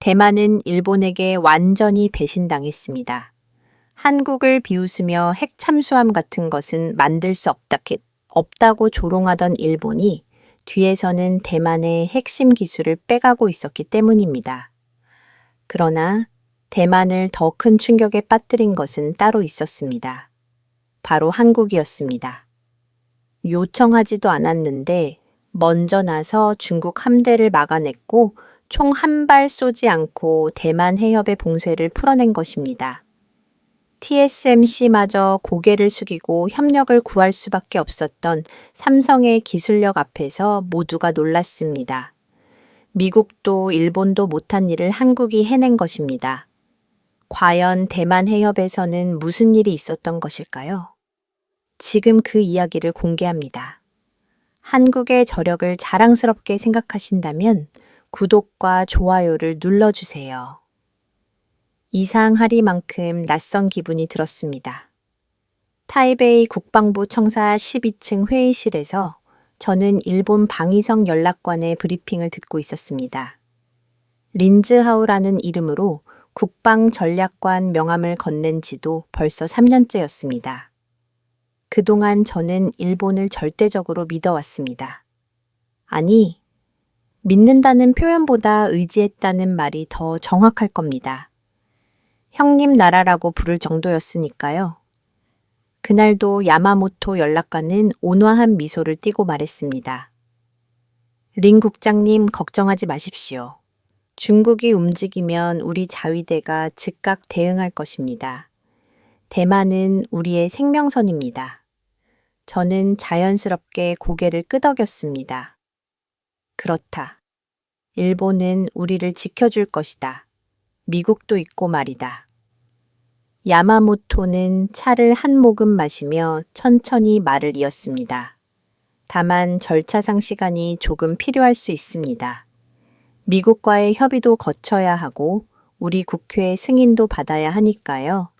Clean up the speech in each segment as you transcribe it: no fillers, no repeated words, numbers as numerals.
대만은 일본에게 완전히 배신당했습니다. 한국을 비웃으며 핵 참수함 같은 것은 만들 수 없다고 조롱하던 일본이 뒤에서는 대만의 핵심 기술을 빼가고 있었기 때문입니다. 그러나 대만을 더 큰 충격에 빠뜨린 것은 따로 있었습니다. 바로 한국이었습니다. 요청하지도 않았는데 먼저 나서 중국 함대를 막아냈고 총 한 발 쏘지 않고 대만 해협의 봉쇄를 풀어낸 것입니다. TSMC마저 고개를 숙이고 협력을 구할 수밖에 없었던 삼성의 기술력 앞에서 모두가 놀랐습니다. 미국도 일본도 못한 일을 한국이 해낸 것입니다. 과연 대만 해협에서는 무슨 일이 있었던 것일까요? 지금 그 이야기를 공개합니다. 한국의 저력을 자랑스럽게 생각하신다면 구독과 좋아요를 눌러주세요. 이상하리만큼 낯선 기분이 들었습니다. 타이베이 국방부 청사 12층 회의실에서 저는 일본 방위성 연락관의 브리핑을 듣고 있었습니다. 린즈하우라는 이름으로 국방전략관 명함을 건넨 지도 벌써 3년째였습니다. 그동안 저는 일본을 절대적으로 믿어왔습니다. 아니, 믿는다는 표현보다 의지했다는 말이 더 정확할 겁니다. 형님 나라라고 부를 정도였으니까요. 그날도 야마모토 연락관은 온화한 미소를 띠고 말했습니다. 린 국장님 걱정하지 마십시오. 중국이 움직이면 우리 자위대가 즉각 대응할 것입니다. 대만은 우리의 생명선입니다. 저는 자연스럽게 고개를 끄덕였습니다. 그렇다. 일본은 우리를 지켜줄 것이다. 미국도 있고 말이다. 야마모토는 차를 한 모금 마시며 천천히 말을 이었습니다. 다만 절차상 시간이 조금 필요할 수 있습니다. 미국과의 협의도 거쳐야 하고 우리 국회 승인도 받아야 하니까요.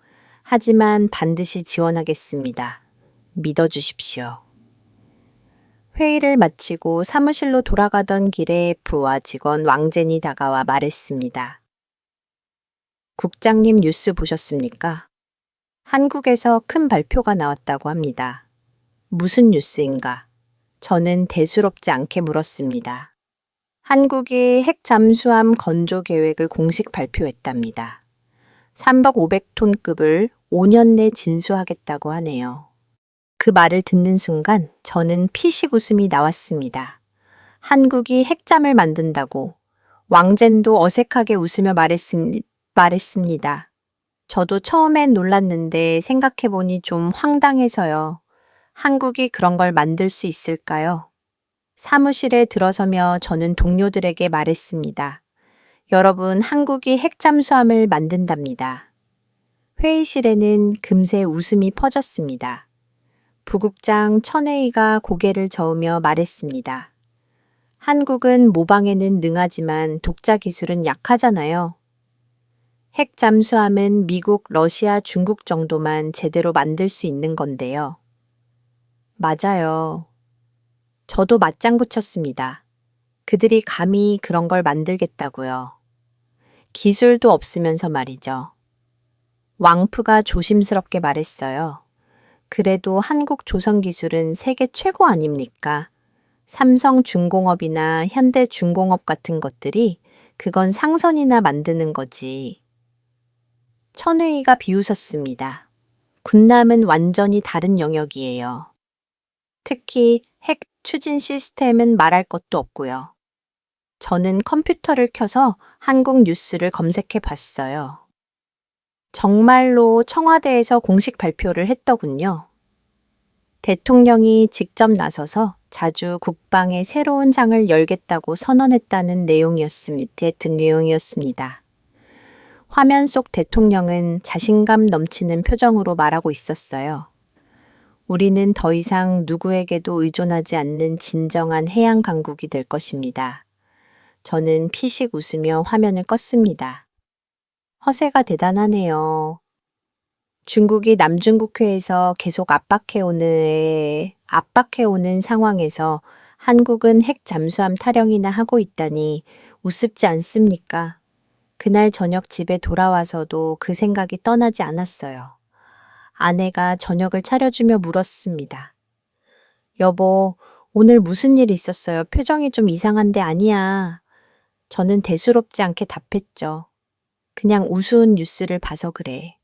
하지만 반드시 지원하겠습니다. 믿어주십시오. 회의를 마치고 사무실로 돌아가던 길에 부하 직원 왕젠이 다가와 말했습니다. 국장님 뉴스 보셨습니까? 한국에서 큰 발표가 나왔다고 합니다. 무슨 뉴스인가? 저는 대수롭지 않게 물었습니다. 한국이 핵 잠수함 건조 계획을 공식 발표했답니다. 3박 500톤급을 5년 내 진수하겠다고 하네요. 그 말을 듣는 순간 저는 피식 웃음이 나왔습니다. 한국이 핵잠을 만든다고 왕젠도 어색하게 웃으며 말했습니다. 저도 처음엔 놀랐는데 생각해보니 좀 황당해서요. 한국이 그런 걸 만들 수 있을까요? 사무실에 들어서며 저는 동료들에게 말했습니다. 여러분, 한국이 핵잠수함을 만든답니다. 회의실에는 금세 웃음이 퍼졌습니다. 부국장 천혜희가 고개를 저으며 말했습니다. 한국은 모방에는 능하지만 독자 기술은 약하잖아요. 핵 잠수함은 미국, 러시아, 중국 정도만 제대로 만들 수 있는 건데요. 맞아요. 저도 맞장 붙였습니다. 그들이 감히 그런 걸 만들겠다고요. 기술도 없으면서 말이죠. 왕프가 조심스럽게 말했어요. 그래도 한국 조선기술은 세계 최고 아닙니까? 삼성중공업이나 현대중공업 같은 것들이 그건 상선이나 만드는 거지. 천회의가 비웃었습니다. 군남은 완전히 다른 영역이에요. 특히 핵 추진 시스템은 말할 것도 없고요. 저는 컴퓨터를 켜서 한국 뉴스를 검색해 봤어요. 정말로 청와대에서 공식 발표를 했더군요. 대통령이 직접 나서서 자주 국방의 새로운 장을 열겠다고 선언했다는 내용이었습니다. 화면 속 대통령은 자신감 넘치는 표정으로 말하고 있었어요. 우리는 더 이상 누구에게도 의존하지 않는 진정한 해양 강국이 될 것입니다. 저는 피식 웃으며 화면을 껐습니다. 허세가 대단하네요. 중국이 남중국해에서 계속 압박해오는 상황에서 한국은 핵 잠수함 타령이나 하고 있다니 우습지 않습니까? 그날 저녁 집에 돌아와서도 그 생각이 떠나지 않았어요. 아내가 저녁을 차려주며 물었습니다. 여보, 오늘 무슨 일 있었어요? 표정이 좀 이상한데 아니야. 저는 대수롭지 않게 답했죠. 그냥 우스운 뉴스를 봐서 그래.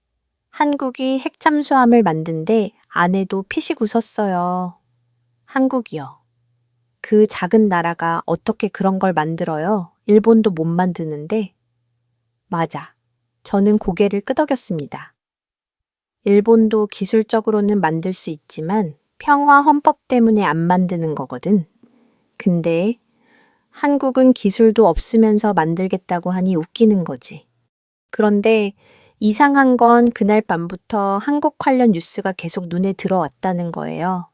한국이 핵잠수함을 만든데 아내도 피식 웃었어요. 한국이요. 그 작은 나라가 어떻게 그런 걸 만들어요? 일본도 못 만드는데. 맞아. 저는 고개를 끄덕였습니다. 일본도 기술적으로는 만들 수 있지만 평화 헌법 때문에 안 만드는 거거든. 근데 한국은 기술도 없으면서 만들겠다고 하니 웃기는 거지. 그런데 이상한 건 그날 밤부터 한국 관련 뉴스가 계속 눈에 들어왔다는 거예요.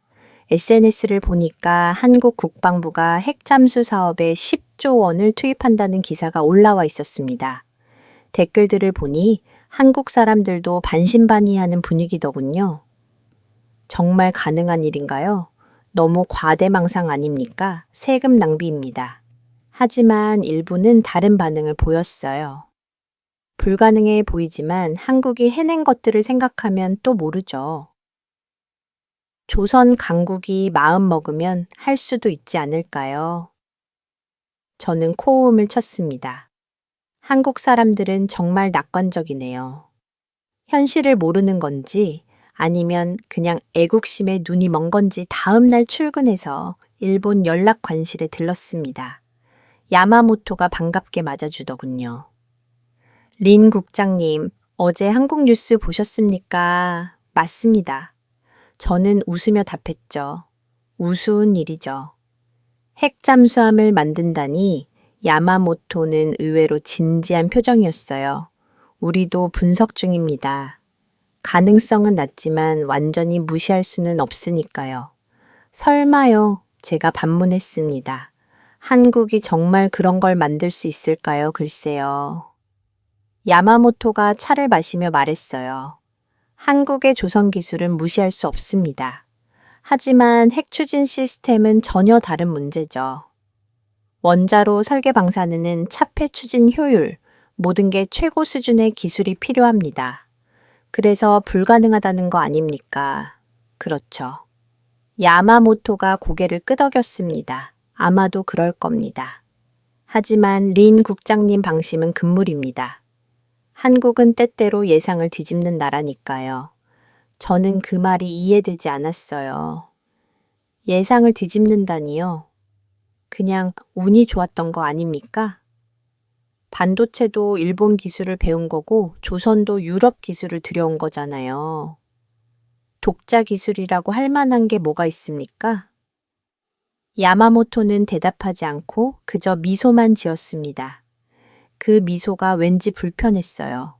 SNS를 보니까 한국 국방부가 핵잠수 사업에 10조 원을 투입한다는 기사가 올라와 있었습니다. 댓글들을 보니 한국 사람들도 반신반의하는 분위기더군요. 정말 가능한 일인가요? 너무 과대망상 아닙니까? 세금 낭비입니다. 하지만 일부는 다른 반응을 보였어요. 불가능해 보이지만 한국이 해낸 것들을 생각하면 또 모르죠. 조선 강국이 마음 먹으면 할 수도 있지 않을까요? 저는 코음을 쳤습니다. 한국 사람들은 정말 낙관적이네요. 현실을 모르는 건지 아니면 그냥 애국심에 눈이 먼 건지 다음 날 출근해서 일본 연락관실에 들렀습니다. 야마모토가 반갑게 맞아주더군요. 린 국장님, 어제 한국 뉴스 보셨습니까? 맞습니다. 저는 웃으며 답했죠. 우스운 일이죠. 핵잠수함을 만든다니 야마모토는 의외로 진지한 표정이었어요. 우리도 분석 중입니다. 가능성은 낮지만 완전히 무시할 수는 없으니까요. 설마요. 제가 반문했습니다. 한국이 정말 그런 걸 만들 수 있을까요? 글쎄요. 야마모토가 차를 마시며 말했어요. 한국의 조선 기술은 무시할 수 없습니다. 하지만 핵 추진 시스템은 전혀 다른 문제죠. 원자로 설계 방사능은 차폐 추진 효율, 모든 게 최고 수준의 기술이 필요합니다. 그래서 불가능하다는 거 아닙니까? 그렇죠. 야마모토가 고개를 끄덕였습니다. 아마도 그럴 겁니다. 하지만 린 국장님 방심은 금물입니다. 한국은 때때로 예상을 뒤집는 나라니까요. 저는 그 말이 이해되지 않았어요. 예상을 뒤집는다니요? 그냥 운이 좋았던 거 아닙니까? 반도체도 일본 기술을 배운 거고 조선도 유럽 기술을 들여온 거잖아요. 독자 기술이라고 할 만한 게 뭐가 있습니까? 야마모토는 대답하지 않고 그저 미소만 지었습니다. 그 미소가 왠지 불편했어요.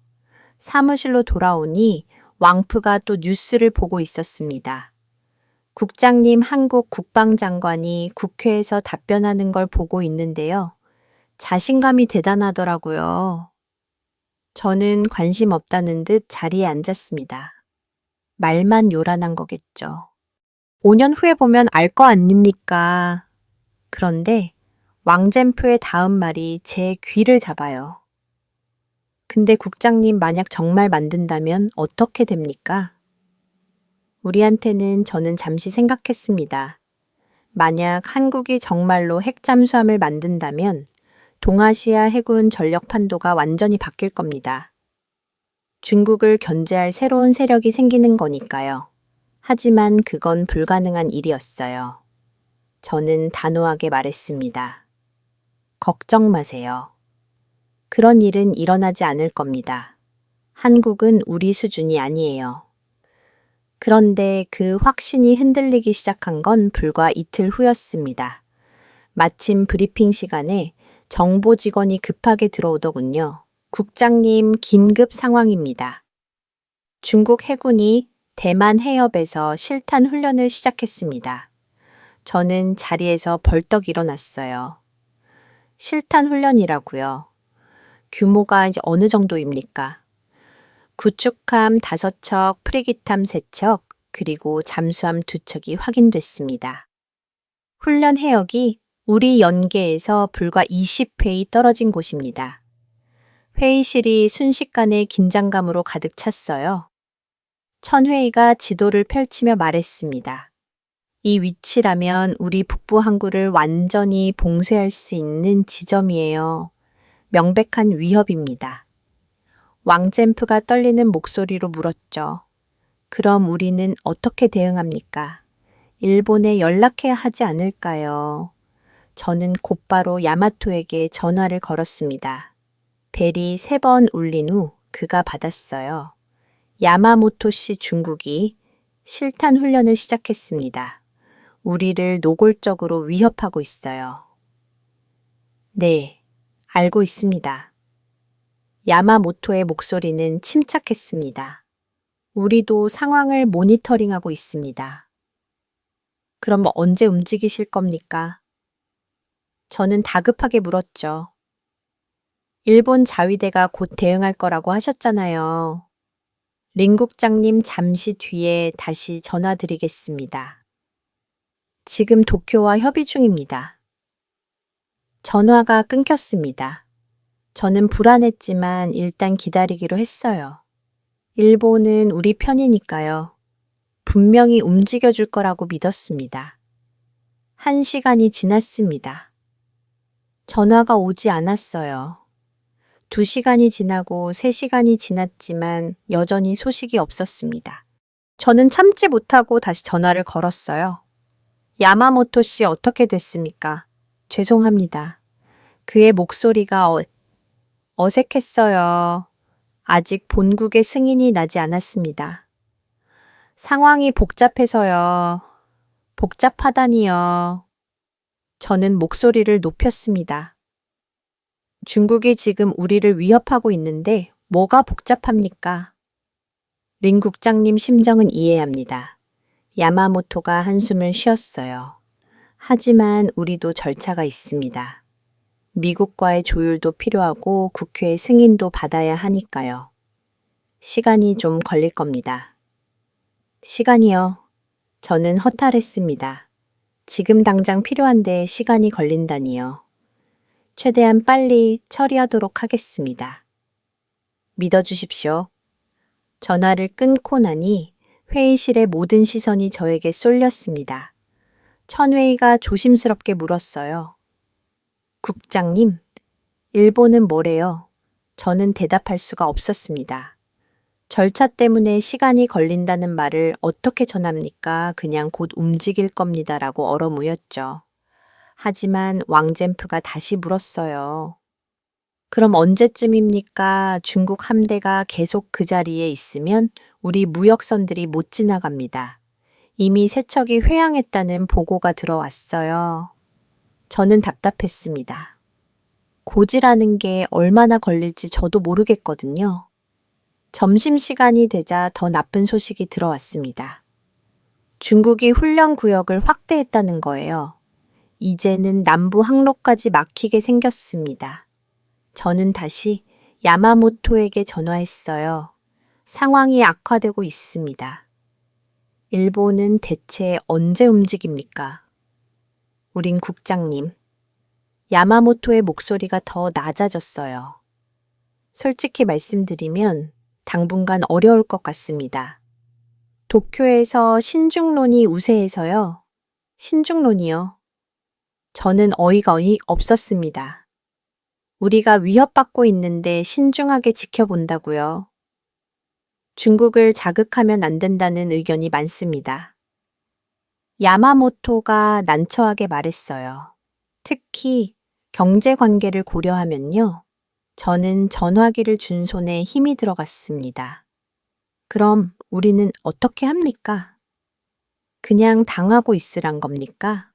사무실로 돌아오니 왕프가 또 뉴스를 보고 있었습니다. 국장님 한국 국방장관이 국회에서 답변하는 걸 보고 있는데요. 자신감이 대단하더라고요. 저는 관심 없다는 듯 자리에 앉았습니다. 말만 요란한 거겠죠. 5년 후에 보면 알 거 아닙니까? 그런데 왕젠프의 다음 말이 제 귀를 잡아요. 근데 국장님 만약 정말 만든다면 어떻게 됩니까? 우리한테는 저는 잠시 생각했습니다. 만약 한국이 정말로 핵잠수함을 만든다면 동아시아 해군 전력 판도가 완전히 바뀔 겁니다. 중국을 견제할 새로운 세력이 생기는 거니까요. 하지만 그건 불가능한 일이었어요. 저는 단호하게 말했습니다. 걱정 마세요. 그런 일은 일어나지 않을 겁니다. 한국은 우리 수준이 아니에요. 그런데 그 확신이 흔들리기 시작한 건 불과 이틀 후였습니다. 마침 브리핑 시간에 정보 직원이 급하게 들어오더군요. 국장님, 긴급 상황입니다. 중국 해군이 대만 해협에서 실탄 훈련을 시작했습니다. 저는 자리에서 벌떡 일어났어요. 실탄 훈련이라고요. 규모가 이제 어느 정도입니까? 구축함 5척, 프리기탐 3척, 그리고 잠수함 2척이 확인됐습니다. 훈련 해역이 우리 연계에서 불과 20회이 떨어진 곳입니다. 회의실이 순식간에 긴장감으로 가득 찼어요. 천회의가 지도를 펼치며 말했습니다. 이 위치라면 우리 북부 항구를 완전히 봉쇄할 수 있는 지점이에요. 명백한 위협입니다. 왕젠프가 떨리는 목소리로 물었죠. 그럼 우리는 어떻게 대응합니까? 일본에 연락해야 하지 않을까요? 저는 곧바로 야마토에게 전화를 걸었습니다. 벨이 3번 울린 후 그가 받았어요. 야마모토 씨 중국이 실탄 훈련을 시작했습니다. 우리를 노골적으로 위협하고 있어요. 네, 알고 있습니다. 야마모토의 목소리는 침착했습니다. 우리도 상황을 모니터링하고 있습니다. 그럼 언제 움직이실 겁니까? 저는 다급하게 물었죠. 일본 자위대가 곧 대응할 거라고 하셨잖아요. 린 국장님 잠시 뒤에 다시 전화드리겠습니다. 지금 도쿄와 협의 중입니다. 전화가 끊겼습니다. 저는 불안했지만 일단 기다리기로 했어요. 일본은 우리 편이니까요. 분명히 움직여줄 거라고 믿었습니다. 1시간이 지났습니다. 전화가 오지 않았어요. 2시간이 지나고 3시간이 지났지만 여전히 소식이 없었습니다. 저는 참지 못하고 다시 전화를 걸었어요. 야마모토 씨 어떻게 됐습니까? 죄송합니다. 그의 목소리가 어색했어요. 아직 본국의 승인이 나지 않았습니다. 상황이 복잡해서요. 복잡하다니요. 저는 목소리를 높였습니다. 중국이 지금 우리를 위협하고 있는데 뭐가 복잡합니까? 린 국장님 심정은 이해합니다. 야마모토가 한숨을 쉬었어요. 하지만 우리도 절차가 있습니다. 미국과의 조율도 필요하고 국회의 승인도 받아야 하니까요. 시간이 좀 걸릴 겁니다. 시간이요. 저는 허탈했습니다. 지금 당장 필요한데 시간이 걸린다니요. 최대한 빨리 처리하도록 하겠습니다. 믿어주십시오. 전화를 끊고 나니 회의실의 모든 시선이 저에게 쏠렸습니다. 천회의가 조심스럽게 물었어요. 국장님, 일본은 뭐래요? 저는 대답할 수가 없었습니다. 절차 때문에 시간이 걸린다는 말을 어떻게 전합니까? 그냥 곧 움직일 겁니다라고 얼어무였죠. 하지만 왕젠프가 다시 물었어요. 그럼 언제쯤입니까? 중국 함대가 계속 그 자리에 있으면 우리 무역선들이 못 지나갑니다. 이미 세척이 회항했다는 보고가 들어왔어요. 저는 답답했습니다. 고지라는 게 얼마나 걸릴지 저도 모르겠거든요. 점심시간이 되자 더 나쁜 소식이 들어왔습니다. 중국이 훈련 구역을 확대했다는 거예요. 이제는 남부 항로까지 막히게 생겼습니다. 저는 다시 야마모토에게 전화했어요. 상황이 악화되고 있습니다. 일본은 대체 언제 움직입니까? 우린 국장님. 야마모토의 목소리가 더 낮아졌어요. 솔직히 말씀드리면 당분간 어려울 것 같습니다. 도쿄에서 신중론이 우세해서요. 신중론이요. 저는 어이가 없었습니다. 우리가 위협받고 있는데 신중하게 지켜본다고요. 중국을 자극하면 안 된다는 의견이 많습니다. 야마모토가 난처하게 말했어요. 특히 경제 관계를 고려하면요. 저는 전화기를 준 손에 힘이 들어갔습니다. 그럼 우리는 어떻게 합니까? 그냥 당하고 있으란 겁니까?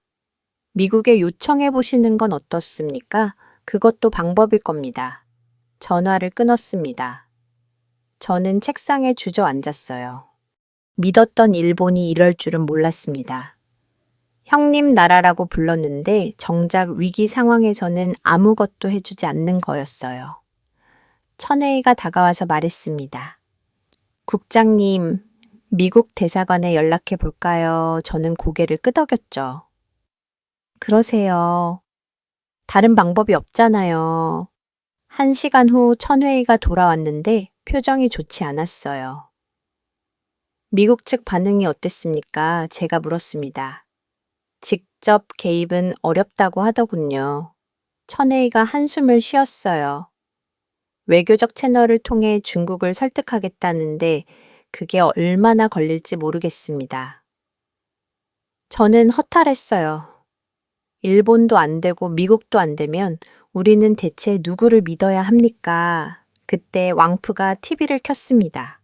미국에 요청해 보시는 건 어떻습니까? 그것도 방법일 겁니다. 전화를 끊었습니다. 저는 책상에 주저앉았어요. 믿었던 일본이 이럴 줄은 몰랐습니다. 형님 나라라고 불렀는데 정작 위기 상황에서는 아무것도 해주지 않는 거였어요. 천혜이가 다가와서 말했습니다. 국장님, 미국 대사관에 연락해 볼까요? 저는 고개를 끄덕였죠. 그러세요. 다른 방법이 없잖아요. 1시간 후 천회의가 돌아왔는데 표정이 좋지 않았어요. 미국 측 반응이 어땠습니까? 제가 물었습니다. 직접 개입은 어렵다고 하더군요. 천회의가 한숨을 쉬었어요. 외교적 채널을 통해 중국을 설득하겠다는데 그게 얼마나 걸릴지 모르겠습니다. 저는 허탈했어요. 일본도 안 되고 미국도 안 되면 우리는 대체 누구를 믿어야 합니까? 그때 왕프가 TV를 켰습니다.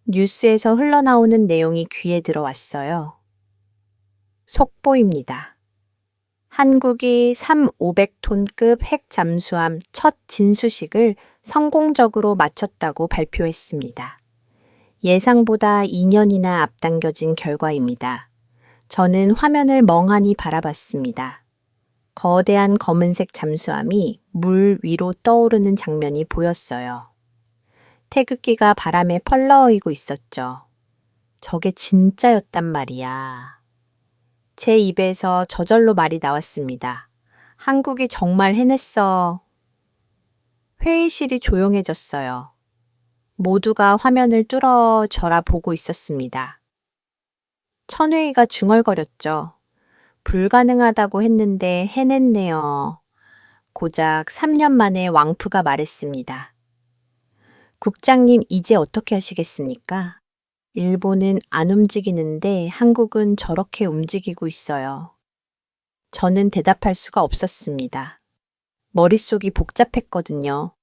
뉴스에서 흘러나오는 내용이 귀에 들어왔어요. 속보입니다. 한국이 500톤급 핵 잠수함 첫 진수식을 성공적으로 마쳤다고 발표했습니다. 예상보다 2년이나 앞당겨진 결과입니다. 저는 화면을 멍하니 바라봤습니다. 거대한 검은색 잠수함이 물 위로 떠오르는 장면이 보였어요. 태극기가 바람에 펄럭이고 있었죠. 저게 진짜였단 말이야. 제 입에서 저절로 말이 나왔습니다. 한국이 정말 해냈어. 회의실이 조용해졌어요. 모두가 화면을 뚫어져라 보고 있었습니다. 천회의가 중얼거렸죠. 불가능하다고 했는데 해냈네요. 고작 3년 만에 왕프가 말했습니다. 국장님, 이제 어떻게 하시겠습니까? 일본은 안 움직이는데 한국은 저렇게 움직이고 있어요. 저는 대답할 수가 없었습니다. 머릿속이 복잡했거든요.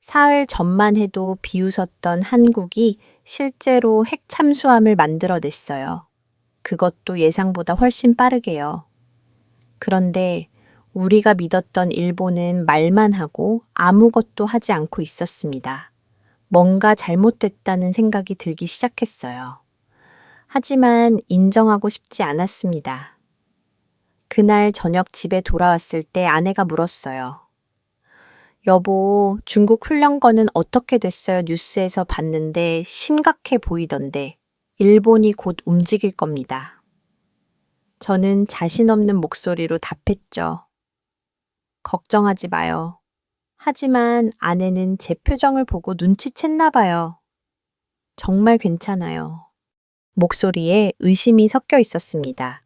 사흘 전만 해도 비웃었던 한국이 실제로 핵 참수함을 만들어냈어요. 그것도 예상보다 훨씬 빠르게요. 그런데 우리가 믿었던 일본은 말만 하고 아무것도 하지 않고 있었습니다. 뭔가 잘못됐다는 생각이 들기 시작했어요. 하지만 인정하고 싶지 않았습니다. 그날 저녁 집에 돌아왔을 때 아내가 물었어요. 여보, 중국 훈련거는 어떻게 됐어요? 뉴스에서 봤는데 심각해 보이던데 일본이 곧 움직일 겁니다. 저는 자신 없는 목소리로 답했죠. 걱정하지 마요. 하지만 아내는 제 표정을 보고 눈치챘나 봐요. 정말 괜찮아요. 목소리에 의심이 섞여 있었습니다.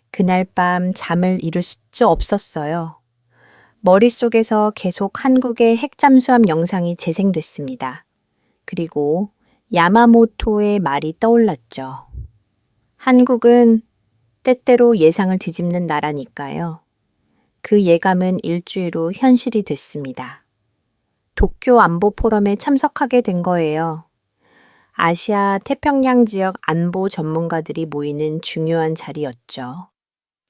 그날 밤 잠을 이룰 수 없었어요. 머릿속에서 계속 한국의 핵잠수함 영상이 재생됐습니다. 그리고 야마모토의 말이 떠올랐죠. 한국은 때때로 예상을 뒤집는 나라니까요. 그 예감은 일주일 후 현실이 됐습니다. 도쿄 안보 포럼에 참석하게 된 거예요. 아시아 태평양 지역 안보 전문가들이 모이는 중요한 자리였죠.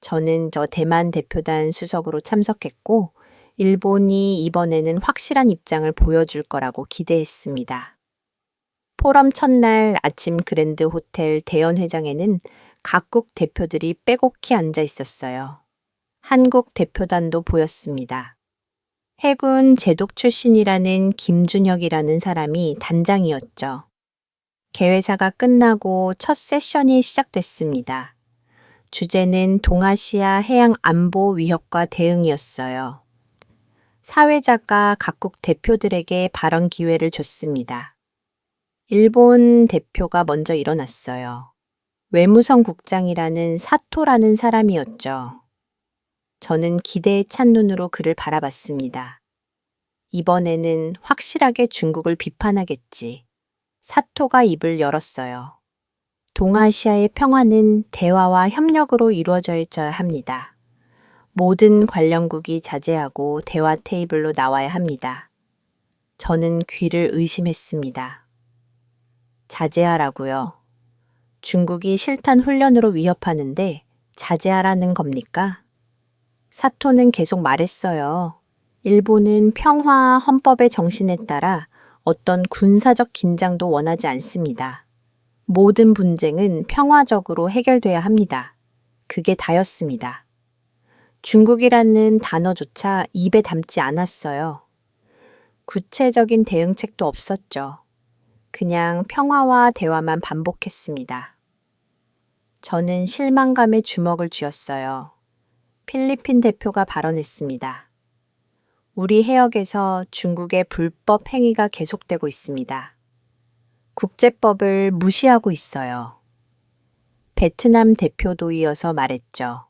저는 대만 대표단 수석으로 참석했고, 일본이 이번에는 확실한 입장을 보여줄 거라고 기대했습니다. 포럼 첫날 아침 그랜드 호텔 대연회장에는 각국 대표들이 빼곡히 앉아 있었어요. 한국 대표단도 보였습니다. 해군 제독 출신이라는 김준혁이라는 사람이 단장이었죠. 개회사가 끝나고 첫 세션이 시작됐습니다. 주제는 동아시아 해양 안보 위협과 대응이었어요. 사회자가 각국 대표들에게 발언 기회를 줬습니다. 일본 대표가 먼저 일어났어요. 외무성 국장이라는 사토라는 사람이었죠. 저는 기대에 찬 눈으로 그를 바라봤습니다. 이번에는 확실하게 중국을 비판하겠지. 사토가 입을 열었어요. 동아시아의 평화는 대화와 협력으로 이루어져야 합니다. 모든 관련국이 자제하고 대화 테이블로 나와야 합니다. 저는 귀를 의심했습니다. 자제하라고요. 중국이 실탄 훈련으로 위협하는데 자제하라는 겁니까? 사토는 계속 말했어요. 일본은 평화 헌법의 정신에 따라 어떤 군사적 긴장도 원하지 않습니다. 모든 분쟁은 평화적으로 해결돼야 합니다. 그게 다였습니다. 중국이라는 단어조차 입에 담지 않았어요. 구체적인 대응책도 없었죠. 그냥 평화와 대화만 반복했습니다. 저는 실망감에 주먹을 쥐었어요. 필리핀 대표가 발언했습니다. 우리 해역에서 중국의 불법 행위가 계속되고 있습니다. 국제법을 무시하고 있어요. 베트남 대표도 이어서 말했죠.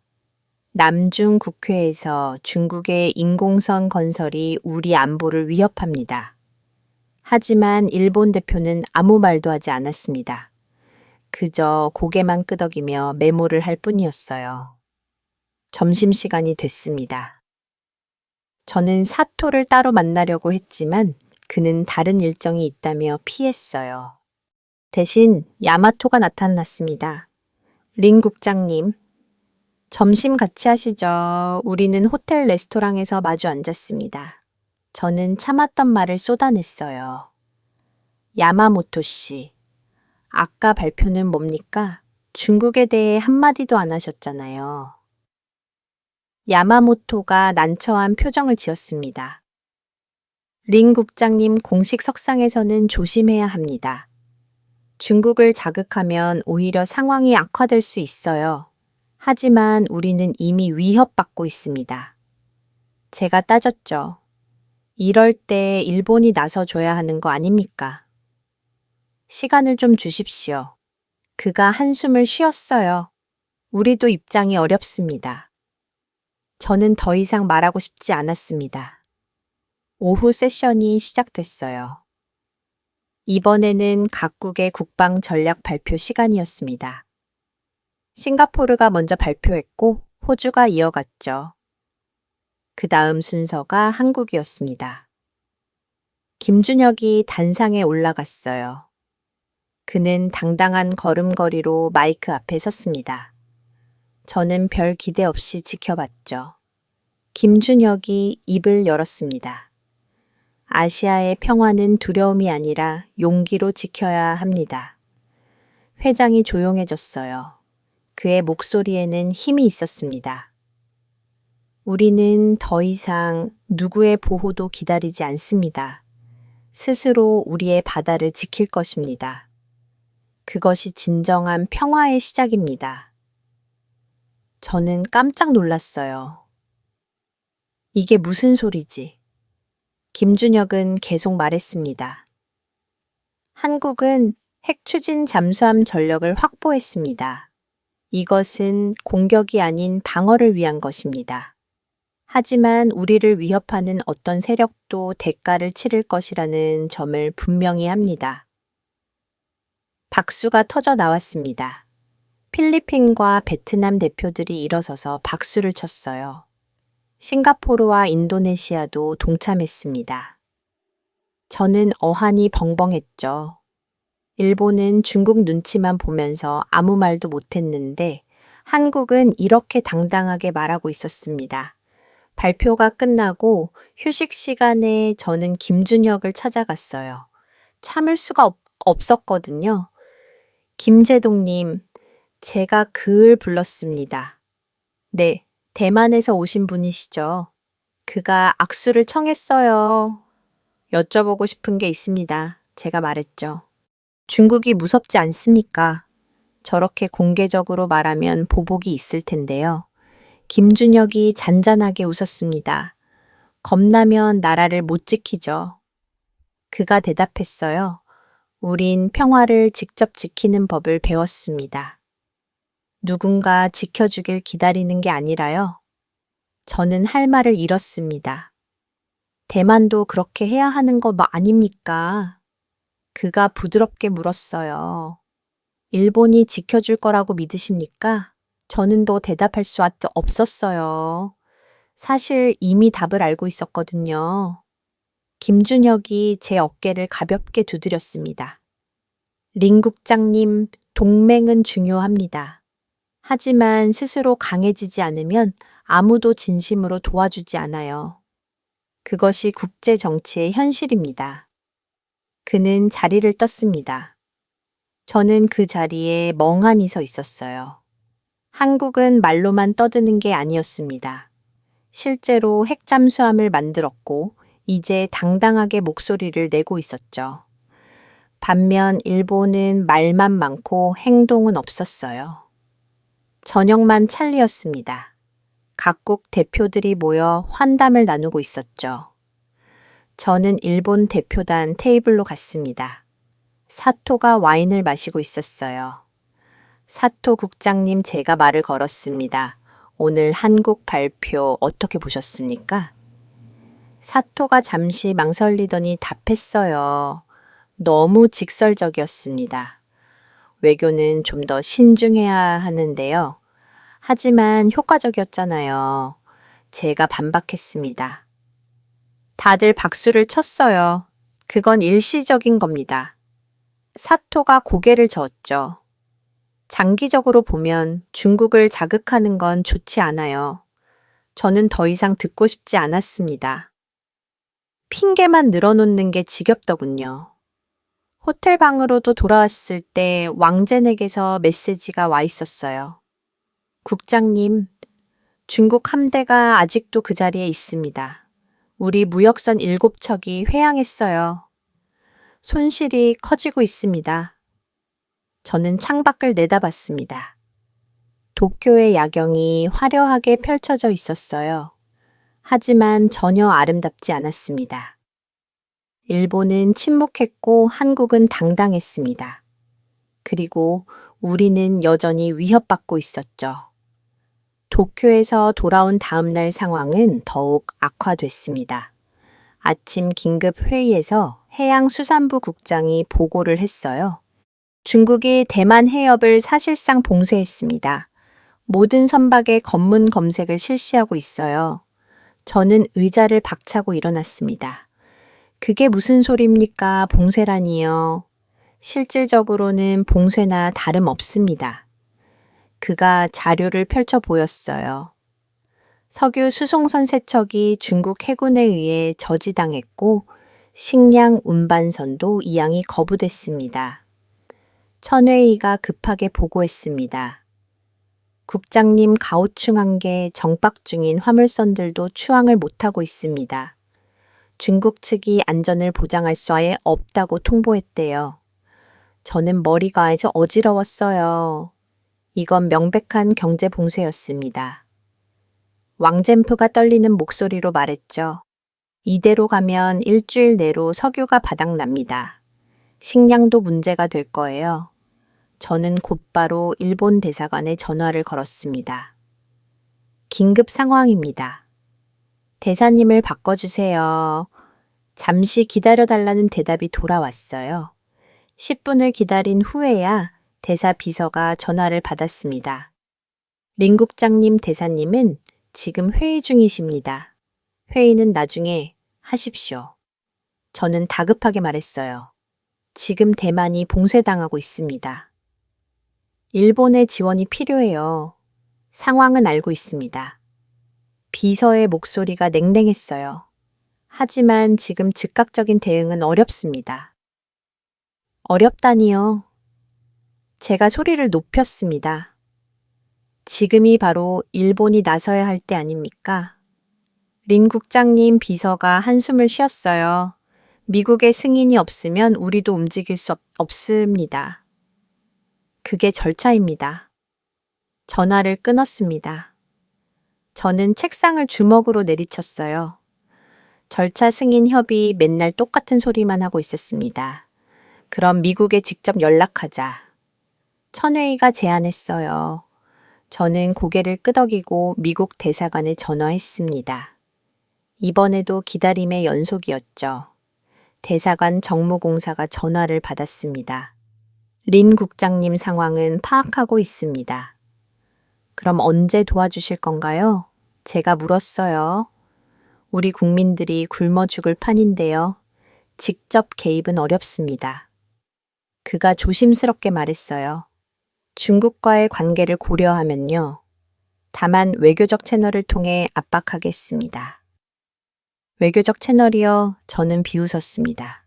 남중 국회에서 중국의 인공선 건설이 우리 안보를 위협합니다. 하지만 일본 대표는 아무 말도 하지 않았습니다. 그저 고개만 끄덕이며 메모를 할 뿐이었어요. 점심시간이 됐습니다. 저는 사토를 따로 만나려고 했지만 그는 다른 일정이 있다며 피했어요. 대신 야마토가 나타났습니다. 린 국장님, 점심 같이 하시죠. 우리는 호텔 레스토랑에서 마주 앉았습니다. 저는 참았던 말을 쏟아냈어요. 야마모토 씨, 아까 발표는 뭡니까? 중국에 대해 한마디도 안 하셨잖아요. 야마모토가 난처한 표정을 지었습니다. 린 국장님 공식 석상에서는 조심해야 합니다. 중국을 자극하면 오히려 상황이 악화될 수 있어요. 하지만 우리는 이미 위협받고 있습니다. 제가 따졌죠. 이럴 때 일본이 나서줘야 하는 거 아닙니까? 시간을 좀 주십시오. 그가 한숨을 쉬었어요. 우리도 입장이 어렵습니다. 저는 더 이상 말하고 싶지 않았습니다. 오후 세션이 시작됐어요. 이번에는 각국의 국방 전략 발표 시간이었습니다. 싱가포르가 먼저 발표했고 호주가 이어갔죠. 그 다음 순서가 한국이었습니다. 김준혁이 단상에 올라갔어요. 그는 당당한 걸음걸이로 마이크 앞에 섰습니다. 저는 별 기대 없이 지켜봤죠. 김준혁이 입을 열었습니다. 아시아의 평화는 두려움이 아니라 용기로 지켜야 합니다. 회장이 조용해졌어요. 그의 목소리에는 힘이 있었습니다. 우리는 더 이상 누구의 보호도 기다리지 않습니다. 스스로 우리의 바다를 지킬 것입니다. 그것이 진정한 평화의 시작입니다. 저는 깜짝 놀랐어요. 이게 무슨 소리지? 김준혁은 계속 말했습니다. 한국은 핵 추진 잠수함 전력을 확보했습니다. 이것은 공격이 아닌 방어를 위한 것입니다. 하지만 우리를 위협하는 어떤 세력도 대가를 치를 것이라는 점을 분명히 합니다. 박수가 터져 나왔습니다. 필리핀과 베트남 대표들이 일어서서 박수를 쳤어요. 싱가포르와 인도네시아도 동참했습니다. 저는 어안이 벙벙했죠. 일본은 중국 눈치만 보면서 아무 말도 못했는데 한국은 이렇게 당당하게 말하고 있었습니다. 발표가 끝나고 휴식 시간에 저는 김준혁을 찾아갔어요. 참을 수가 없었거든요. 김재동님, 제가 그을 불렀습니다. 네, 대만에서 오신 분이시죠. 그가 악수를 청했어요. 여쭤보고 싶은 게 있습니다. 제가 말했죠. 중국이 무섭지 않습니까? 저렇게 공개적으로 말하면 보복이 있을 텐데요. 김준혁이 잔잔하게 웃었습니다. 겁나면 나라를 못 지키죠. 그가 대답했어요. 우린 평화를 직접 지키는 법을 배웠습니다. 누군가 지켜주길 기다리는 게 아니라요. 저는 할 말을 잃었습니다. 대만도 그렇게 해야 하는 거 아닙니까? 그가 부드럽게 물었어요. 일본이 지켜줄 거라고 믿으십니까? 저는 더 대답할 수 없었어요. 사실 이미 답을 알고 있었거든요. 김준혁이 제 어깨를 가볍게 두드렸습니다. 린 국장님, 동맹은 중요합니다. 하지만 스스로 강해지지 않으면 아무도 진심으로 도와주지 않아요. 그것이 국제 정치의 현실입니다. 그는 자리를 떴습니다. 저는 그 자리에 멍하니 서 있었어요. 한국은 말로만 떠드는 게 아니었습니다. 실제로 핵잠수함을 만들었고 이제 당당하게 목소리를 내고 있었죠. 반면 일본은 말만 많고 행동은 없었어요. 저녁만 찰리였습니다. 각국 대표들이 모여 환담을 나누고 있었죠. 저는 일본 대표단 테이블로 갔습니다. 사토가 와인을 마시고 있었어요. 사토 국장님, 제가 말을 걸었습니다. 오늘 한국 발표 어떻게 보셨습니까? 사토가 잠시 망설이더니 답했어요. 너무 직설적이었습니다. 외교는 좀 더 신중해야 하는데요. 하지만 효과적이었잖아요. 제가 반박했습니다. 다들 박수를 쳤어요. 그건 일시적인 겁니다. 사토가 고개를 저었죠. 장기적으로 보면 중국을 자극하는 건 좋지 않아요. 저는 더 이상 듣고 싶지 않았습니다. 핑계만 늘어놓는 게 지겹더군요. 호텔 방으로도 돌아왔을 때 왕젠에게서 메시지가 와 있었어요. 국장님, 중국 함대가 아직도 그 자리에 있습니다. 우리 무역선 7척이 회항했어요. 손실이 커지고 있습니다. 저는 창밖을 내다봤습니다. 도쿄의 야경이 화려하게 펼쳐져 있었어요. 하지만 전혀 아름답지 않았습니다. 일본은 침묵했고 한국은 당당했습니다. 그리고 우리는 여전히 위협받고 있었죠. 도쿄에서 돌아온 다음 날 상황은 더욱 악화됐습니다. 아침 긴급 회의에서 해양수산부 국장이 보고를 했어요. 중국이 대만 해협을 사실상 봉쇄했습니다. 모든 선박의 검문 검색을 실시하고 있어요. 저는 의자를 박차고 일어났습니다. 그게 무슨 소리입니까? 봉쇄라니요. 실질적으로는 봉쇄나 다름없습니다. 그가 자료를 펼쳐 보였어요. 석유 수송선 3척이 중국 해군에 의해 저지당했고 식량 운반선도 이양이 거부됐습니다. 천회의가 급하게 보고했습니다. 국장님, 가오충한 게 정박 중인 화물선들도 추항을 못하고 있습니다. 중국 측이 안전을 보장할 수 아예 없다고 통보했대요. 저는 머리가 아주 어지러웠어요. 이건 명백한 경제 봉쇄였습니다. 왕젠프가 떨리는 목소리로 말했죠. 이대로 가면 일주일 내로 석유가 바닥납니다. 식량도 문제가 될 거예요. 저는 곧바로 일본 대사관에 전화를 걸었습니다. 긴급 상황입니다. 대사님을 바꿔주세요. 잠시 기다려달라는 대답이 돌아왔어요. 10분을 기다린 후에야 대사 비서가 전화를 받았습니다. 린 국장님, 대사님은 지금 회의 중이십니다. 회의는 나중에 하십시오. 저는 다급하게 말했어요. 지금 대만이 봉쇄당하고 있습니다. 일본의 지원이 필요해요. 상황은 알고 있습니다. 비서의 목소리가 냉랭했어요. 하지만 지금 즉각적인 대응은 어렵습니다. 어렵다니요. 제가 소리를 높였습니다. 지금이 바로 일본이 나서야 할 때 아닙니까? 린 국장님, 비서가 한숨을 쉬었어요. 미국의 승인이 없으면 우리도 움직일 수 없습니다. 그게 절차입니다. 전화를 끊었습니다. 저는 책상을 주먹으로 내리쳤어요. 절차 승인 협의 맨날 똑같은 소리만 하고 있었습니다. 그럼 미국에 직접 연락하자. 천회의가 제안했어요. 저는 고개를 끄덕이고 미국 대사관에 전화했습니다. 이번에도 기다림의 연속이었죠. 대사관 정무공사가 전화를 받았습니다. 린 국장님 상황은 파악하고 있습니다. 그럼 언제 도와주실 건가요? 제가 물었어요. 우리 국민들이 굶어 죽을 판인데요. 직접 개입은 어렵습니다. 그가 조심스럽게 말했어요. 중국과의 관계를 고려하면요. 다만 외교적 채널을 통해 압박하겠습니다. 외교적 채널이요? 저는 비웃었습니다.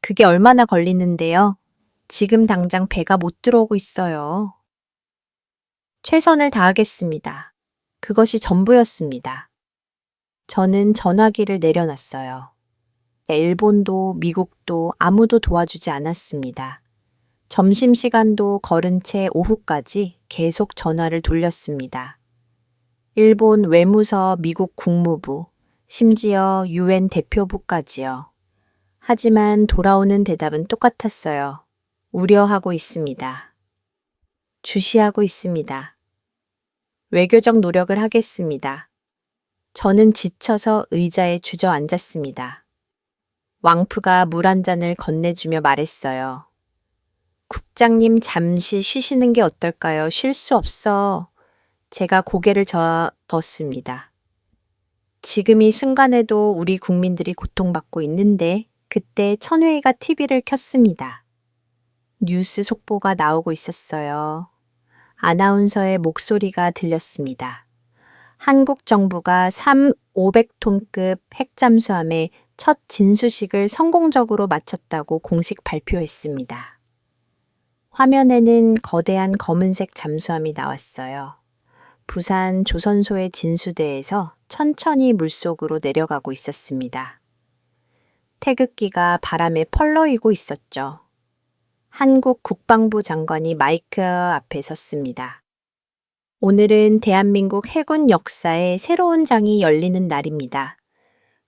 그게 얼마나 걸리는데요? 지금 당장 배가 못 들어오고 있어요. 최선을 다하겠습니다. 그것이 전부였습니다. 저는 전화기를 내려놨어요. 일본도 미국도 아무도 도와주지 않았습니다. 점심시간도 걸은 채 오후까지 계속 전화를 돌렸습니다. 일본 외무서, 미국 국무부, 심지어 UN 대표부까지요. 하지만 돌아오는 대답은 똑같았어요. 우려하고 있습니다. 주시하고 있습니다. 외교적 노력을 하겠습니다. 저는 지쳐서 의자에 주저앉았습니다. 왕프가 물 한 잔을 건네주며 말했어요. 국장님 잠시 쉬시는 게 어떨까요? 쉴 수 없어. 제가 고개를 저었습니다. 지금 이 순간에도 우리 국민들이 고통받고 있는데 그때 천회의가 TV를 켰습니다. 뉴스 속보가 나오고 있었어요. 아나운서의 목소리가 들렸습니다. 한국 정부가 500톤급 핵잠수함의 첫 진수식을 성공적으로 마쳤다고 공식 발표했습니다. 화면에는 거대한 검은색 잠수함이 나왔어요. 부산 조선소의 진수대에서 천천히 물속으로 내려가고 있었습니다. 태극기가 바람에 펄럭이고 있었죠. 한국 국방부 장관이 마이크 앞에 섰습니다. 오늘은 대한민국 해군 역사의 새로운 장이 열리는 날입니다.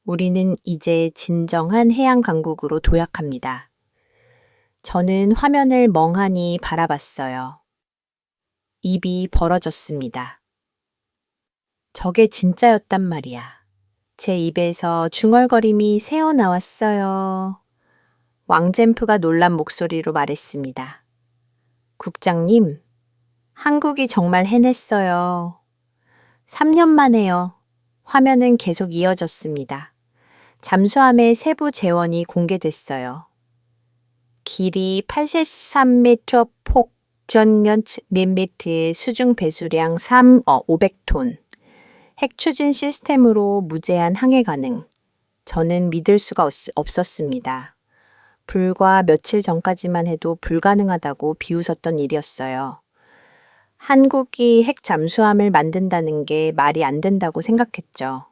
우리는 이제 진정한 해양 강국으로 도약합니다. 저는 화면을 멍하니 바라봤어요. 입이 벌어졌습니다. 저게 진짜였단 말이야. 제 입에서 중얼거림이 새어나왔어요. 왕젠프가 놀란 목소리로 말했습니다. 국장님, 한국이 정말 해냈어요. 3년 만에요. 화면은 계속 이어졌습니다. 잠수함의 세부 재원이 공개됐어요. 길이 83m, 폭 전면 몇 미터의 수중 배수량 500톤. 핵 추진 시스템으로 무제한 항해 가능. 저는 믿을 수가 없었습니다. 불과 며칠 전까지만 해도 불가능하다고 비웃었던 일이었어요. 한국이 핵 잠수함을 만든다는 게 말이 안 된다고 생각했죠.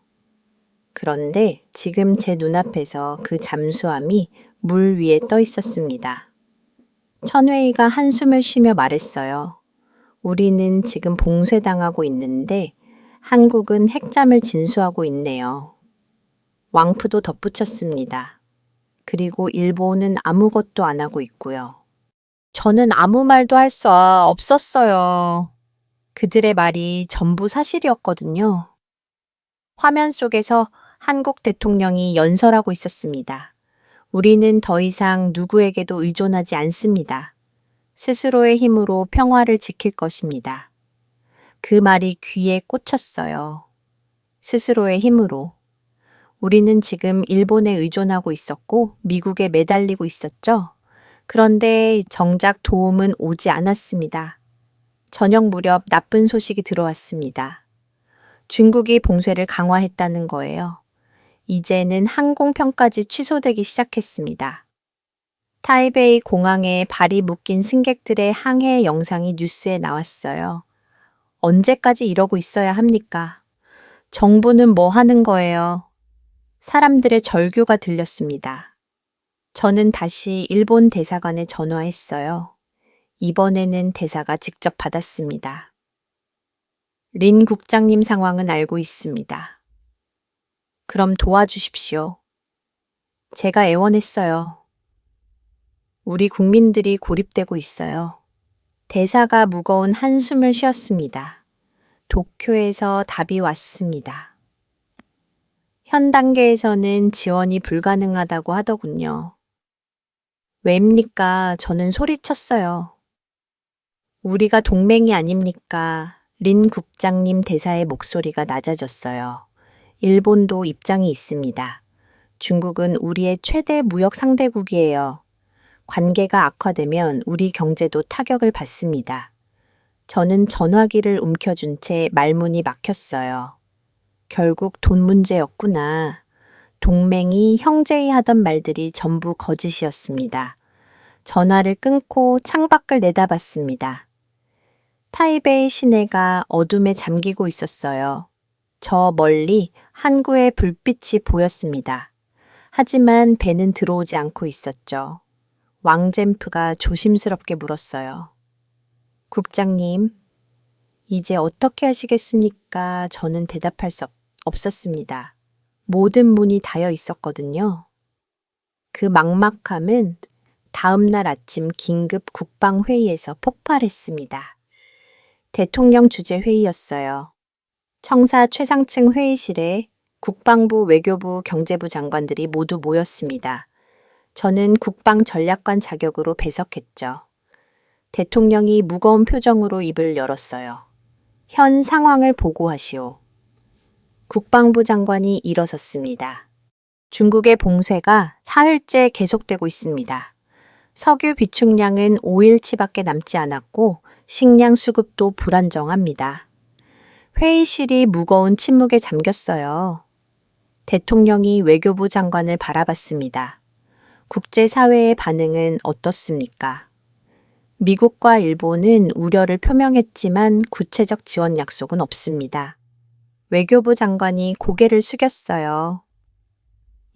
그런데 지금 제 눈앞에서 그 잠수함이 물 위에 떠 있었습니다. 천회의가 한숨을 쉬며 말했어요. 우리는 지금 봉쇄당하고 있는데 한국은 핵잠을 진수하고 있네요. 왕프도 덧붙였습니다. 그리고 일본은 아무것도 안 하고 있고요. 저는 아무 말도 할 수 없었어요. 그들의 말이 전부 사실이었거든요. 화면 속에서 한국 대통령이 연설하고 있었습니다. 우리는 더 이상 누구에게도 의존하지 않습니다. 스스로의 힘으로 평화를 지킬 것입니다. 그 말이 귀에 꽂혔어요. 스스로의 힘으로. 우리는 지금 일본에 의존하고 있었고 미국에 매달리고 있었죠. 그런데 정작 도움은 오지 않았습니다. 저녁 무렵 나쁜 소식이 들어왔습니다. 중국이 봉쇄를 강화했다는 거예요. 이제는 항공편까지 취소되기 시작했습니다. 타이베이 공항에 발이 묶인 승객들의 항해 영상이 뉴스에 나왔어요. 언제까지 이러고 있어야 합니까? 정부는 뭐 하는 거예요? 사람들의 절규가 들렸습니다. 저는 다시 일본 대사관에 전화했어요. 이번에는 대사가 직접 받았습니다. 린 국장님 상황은 알고 있습니다. 그럼 도와주십시오. 제가 애원했어요. 우리 국민들이 고립되고 있어요. 대사가 무거운 한숨을 쉬었습니다. 도쿄에서 답이 왔습니다. 현 단계에서는 지원이 불가능하다고 하더군요. 왜입니까? 저는 소리쳤어요. 우리가 동맹이 아닙니까? 린 국장님 대사의 목소리가 낮아졌어요. 일본도 입장이 있습니다. 중국은 우리의 최대 무역 상대국이에요. 관계가 악화되면 우리 경제도 타격을 받습니다. 저는 전화기를 움켜쥔 채 말문이 막혔어요. 결국 돈 문제였구나. 동맹이 형제이 하던 말들이 전부 거짓이었습니다. 전화를 끊고 창밖을 내다봤습니다. 타이베이 시내가 어둠에 잠기고 있었어요. 저 멀리 항구의 불빛이 보였습니다. 하지만 배는 들어오지 않고 있었죠. 왕젠프가 조심스럽게 물었어요. 국장님, 이제 어떻게 하시겠습니까? 저는 대답할 수 없었습니다. 모든 문이 닫혀 있었거든요. 그 막막함은 다음 날 아침 긴급 국방회의에서 폭발했습니다. 대통령 주재 회의였어요. 청사 최상층 회의실에 국방부, 외교부, 경제부 장관들이 모두 모였습니다. 저는 국방전략관 자격으로 배석했죠. 대통령이 무거운 표정으로 입을 열었어요. 현 상황을 보고하시오. 국방부 장관이 일어섰습니다. 중국의 봉쇄가 사흘째 계속되고 있습니다. 석유 비축량은 5일치밖에 남지 않았고 식량 수급도 불안정합니다. 회의실이 무거운 침묵에 잠겼어요. 대통령이 외교부 장관을 바라봤습니다. 국제사회의 반응은 어떻습니까? 미국과 일본은 우려를 표명했지만 구체적 지원 약속은 없습니다. 외교부 장관이 고개를 숙였어요.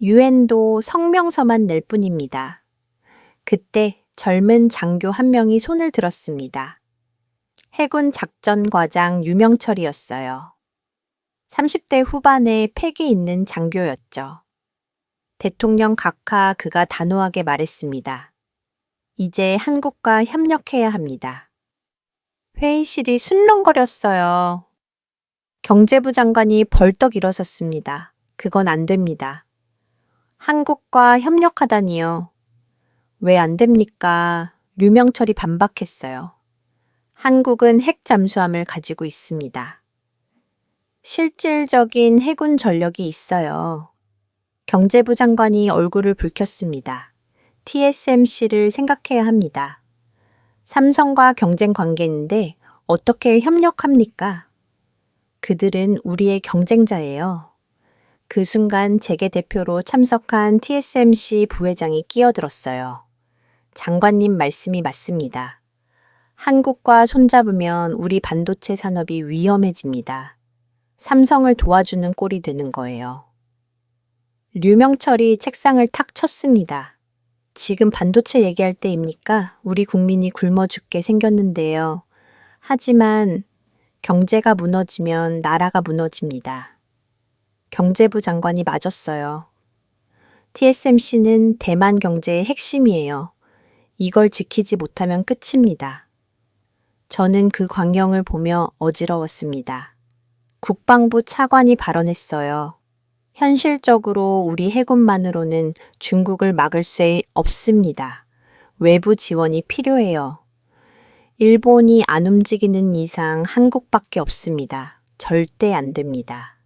유엔도 성명서만 낼 뿐입니다. 그때 젊은 장교 한 명이 손을 들었습니다. 해군 작전과장 유명철이었어요. 30대 후반에 패기 있는 장교였죠. 대통령 각하 그가 단호하게 말했습니다. 이제 한국과 협력해야 합니다. 회의실이 술렁거렸어요. 경제부 장관이 벌떡 일어섰습니다. 그건 안 됩니다. 한국과 협력하다니요. 왜 안 됩니까? 류명철이 반박했어요. 한국은 핵 잠수함을 가지고 있습니다. 실질적인 해군 전력이 있어요. 경제부 장관이 얼굴을 붉혔습니다. TSMC를 생각해야 합니다. 삼성과 경쟁 관계인데 어떻게 협력합니까? 그들은 우리의 경쟁자예요. 그 순간 재계 대표로 참석한 TSMC 부회장이 끼어들었어요. 장관님 말씀이 맞습니다. 한국과 손잡으면 우리 반도체 산업이 위험해집니다. 삼성을 도와주는 꼴이 되는 거예요. 류명철이 책상을 탁 쳤습니다. 지금 반도체 얘기할 때입니까? 우리 국민이 굶어 죽게 생겼는데요. 하지만 경제가 무너지면 나라가 무너집니다. 경제부 장관이 맞았어요. TSMC는 대만 경제의 핵심이에요. 이걸 지키지 못하면 끝입니다. 저는 그 광경을 보며 어지러웠습니다. 국방부 차관이 발언했어요. 현실적으로 우리 해군만으로는 중국을 막을 수 없습니다. 외부 지원이 필요해요. 일본이 안 움직이는 이상 한국밖에 없습니다. 절대 안 됩니다.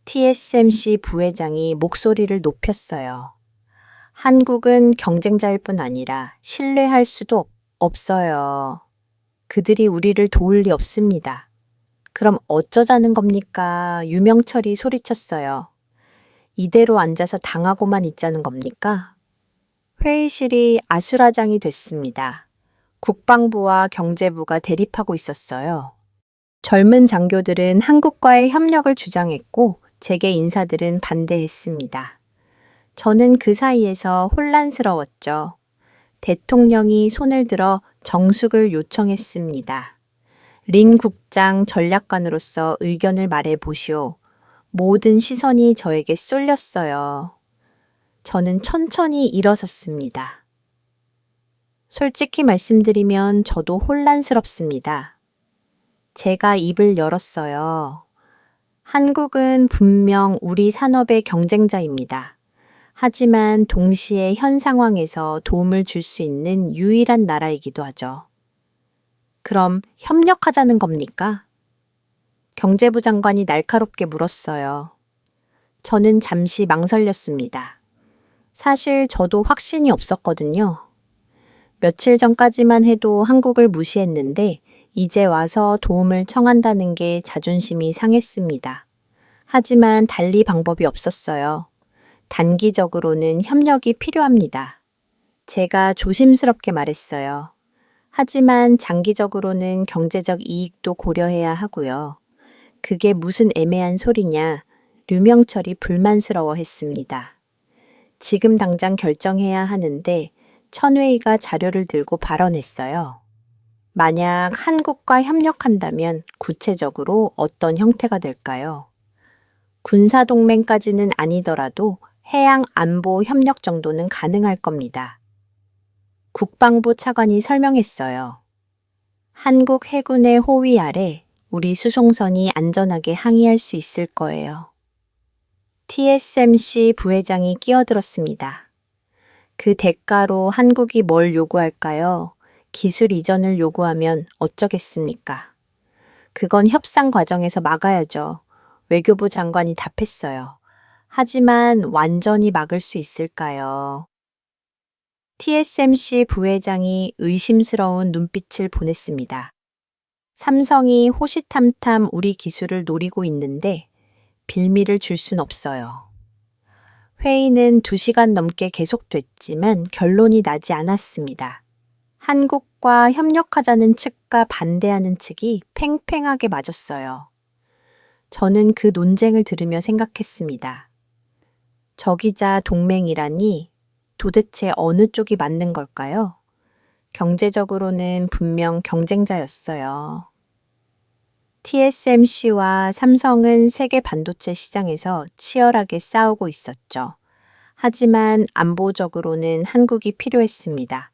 TSMC 부회장이 목소리를 높였어요. 한국은 경쟁자일 뿐 아니라 신뢰할 수도 없어요. 그들이 우리를 도울 리 없습니다. 그럼 어쩌자는 겁니까? 유명철이 소리쳤어요. 이대로 앉아서 당하고만 있자는 겁니까? 회의실이 아수라장이 됐습니다. 국방부와 경제부가 대립하고 있었어요. 젊은 장교들은 한국과의 협력을 주장했고 재계 인사들은 반대했습니다. 저는 그 사이에서 혼란스러웠죠. 대통령이 손을 들어 정숙을 요청했습니다. 린 국장 전략관으로서 의견을 말해 보시오. 모든 시선이 저에게 쏠렸어요. 저는 천천히 일어섰습니다. 솔직히 말씀드리면 저도 혼란스럽습니다. 제가 입을 열었어요. 한국은 분명 우리 산업의 경쟁자입니다. 하지만 동시에 현 상황에서 도움을 줄 수 있는 유일한 나라이기도 하죠. 그럼 협력하자는 겁니까? 경제부 장관이 날카롭게 물었어요. 저는 잠시 망설였습니다. 사실 저도 확신이 없었거든요. 며칠 전까지만 해도 한국을 무시했는데 이제 와서 도움을 청한다는 게 자존심이 상했습니다. 하지만 달리 방법이 없었어요. 단기적으로는 협력이 필요합니다. 제가 조심스럽게 말했어요. 하지만 장기적으로는 경제적 이익도 고려해야 하고요. 그게 무슨 애매한 소리냐, 류명철이 불만스러워했습니다. 지금 당장 결정해야 하는데 천회의가 자료를 들고 발언했어요. 만약 한국과 협력한다면 구체적으로 어떤 형태가 될까요? 군사동맹까지는 아니더라도 해양 안보 협력 정도는 가능할 겁니다. 국방부 차관이 설명했어요. 한국 해군의 호위 아래 우리 수송선이 안전하게 항해할 수 있을 거예요. TSMC 부회장이 끼어들었습니다. 그 대가로 한국이 뭘 요구할까요? 기술 이전을 요구하면 어쩌겠습니까? 그건 협상 과정에서 막아야죠. 외교부 장관이 답했어요. 하지만 완전히 막을 수 있을까요? TSMC 부회장이 의심스러운 눈빛을 보냈습니다. 삼성이 호시탐탐 우리 기술을 노리고 있는데 빌미를 줄 순 없어요. 회의는 2시간 넘게 계속됐지만 결론이 나지 않았습니다. 한국과 협력하자는 측과 반대하는 측이 팽팽하게 맞았어요. 저는 그 논쟁을 들으며 생각했습니다. 적이자 동맹이라니 도대체 어느 쪽이 맞는 걸까요? 경제적으로는 분명 경쟁자였어요. TSMC와 삼성은 세계 반도체 시장에서 치열하게 싸우고 있었죠. 하지만 안보적으로는 한국이 필요했습니다.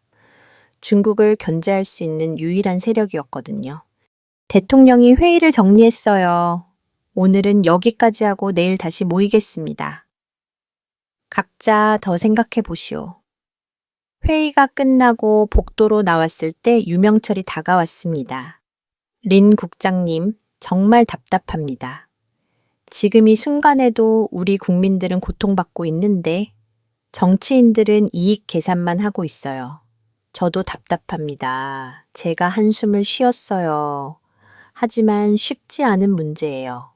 중국을 견제할 수 있는 유일한 세력이었거든요. 대통령이 회의를 정리했어요. 오늘은 여기까지 하고 내일 다시 모이겠습니다. 각자 더 생각해 보시오. 회의가 끝나고 복도로 나왔을 때 유명철이 다가왔습니다. 린 국장님, 정말 답답합니다. 지금 이 순간에도 우리 국민들은 고통받고 있는데 정치인들은 이익 계산만 하고 있어요. 저도 답답합니다. 제가 한숨을 쉬었어요. 하지만 쉽지 않은 문제예요.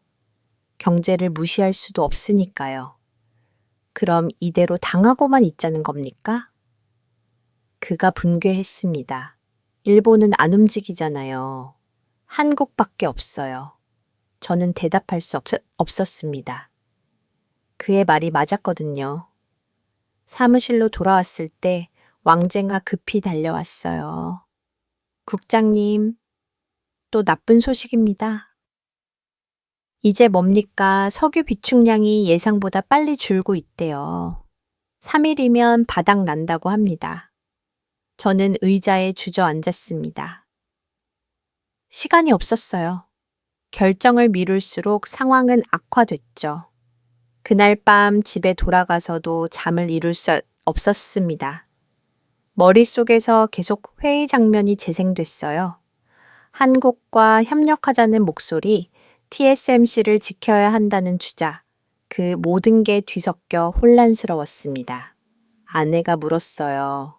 경제를 무시할 수도 없으니까요. 그럼 이대로 당하고만 있자는 겁니까? 그가 분개했습니다. 일본은 안 움직이잖아요. 한국밖에 없어요. 저는 대답할 수 없었습니다. 그의 말이 맞았거든요. 사무실로 돌아왔을 때 왕쟁가 급히 달려왔어요. 국장님, 또 나쁜 소식입니다. 이제 뭡니까? 석유 비축량이 예상보다 빨리 줄고 있대요. 3일이면 바닥 난다고 합니다. 저는 의자에 주저앉았습니다. 시간이 없었어요. 결정을 미룰수록 상황은 악화됐죠. 그날 밤 집에 돌아가서도 잠을 이룰 수 없었습니다. 머릿속에서 계속 회의 장면이 재생됐어요. 한국과 협력하자는 목소리, TSMC를 지켜야 한다는 주자, 그 모든 게 뒤섞여 혼란스러웠습니다. 아내가 물었어요.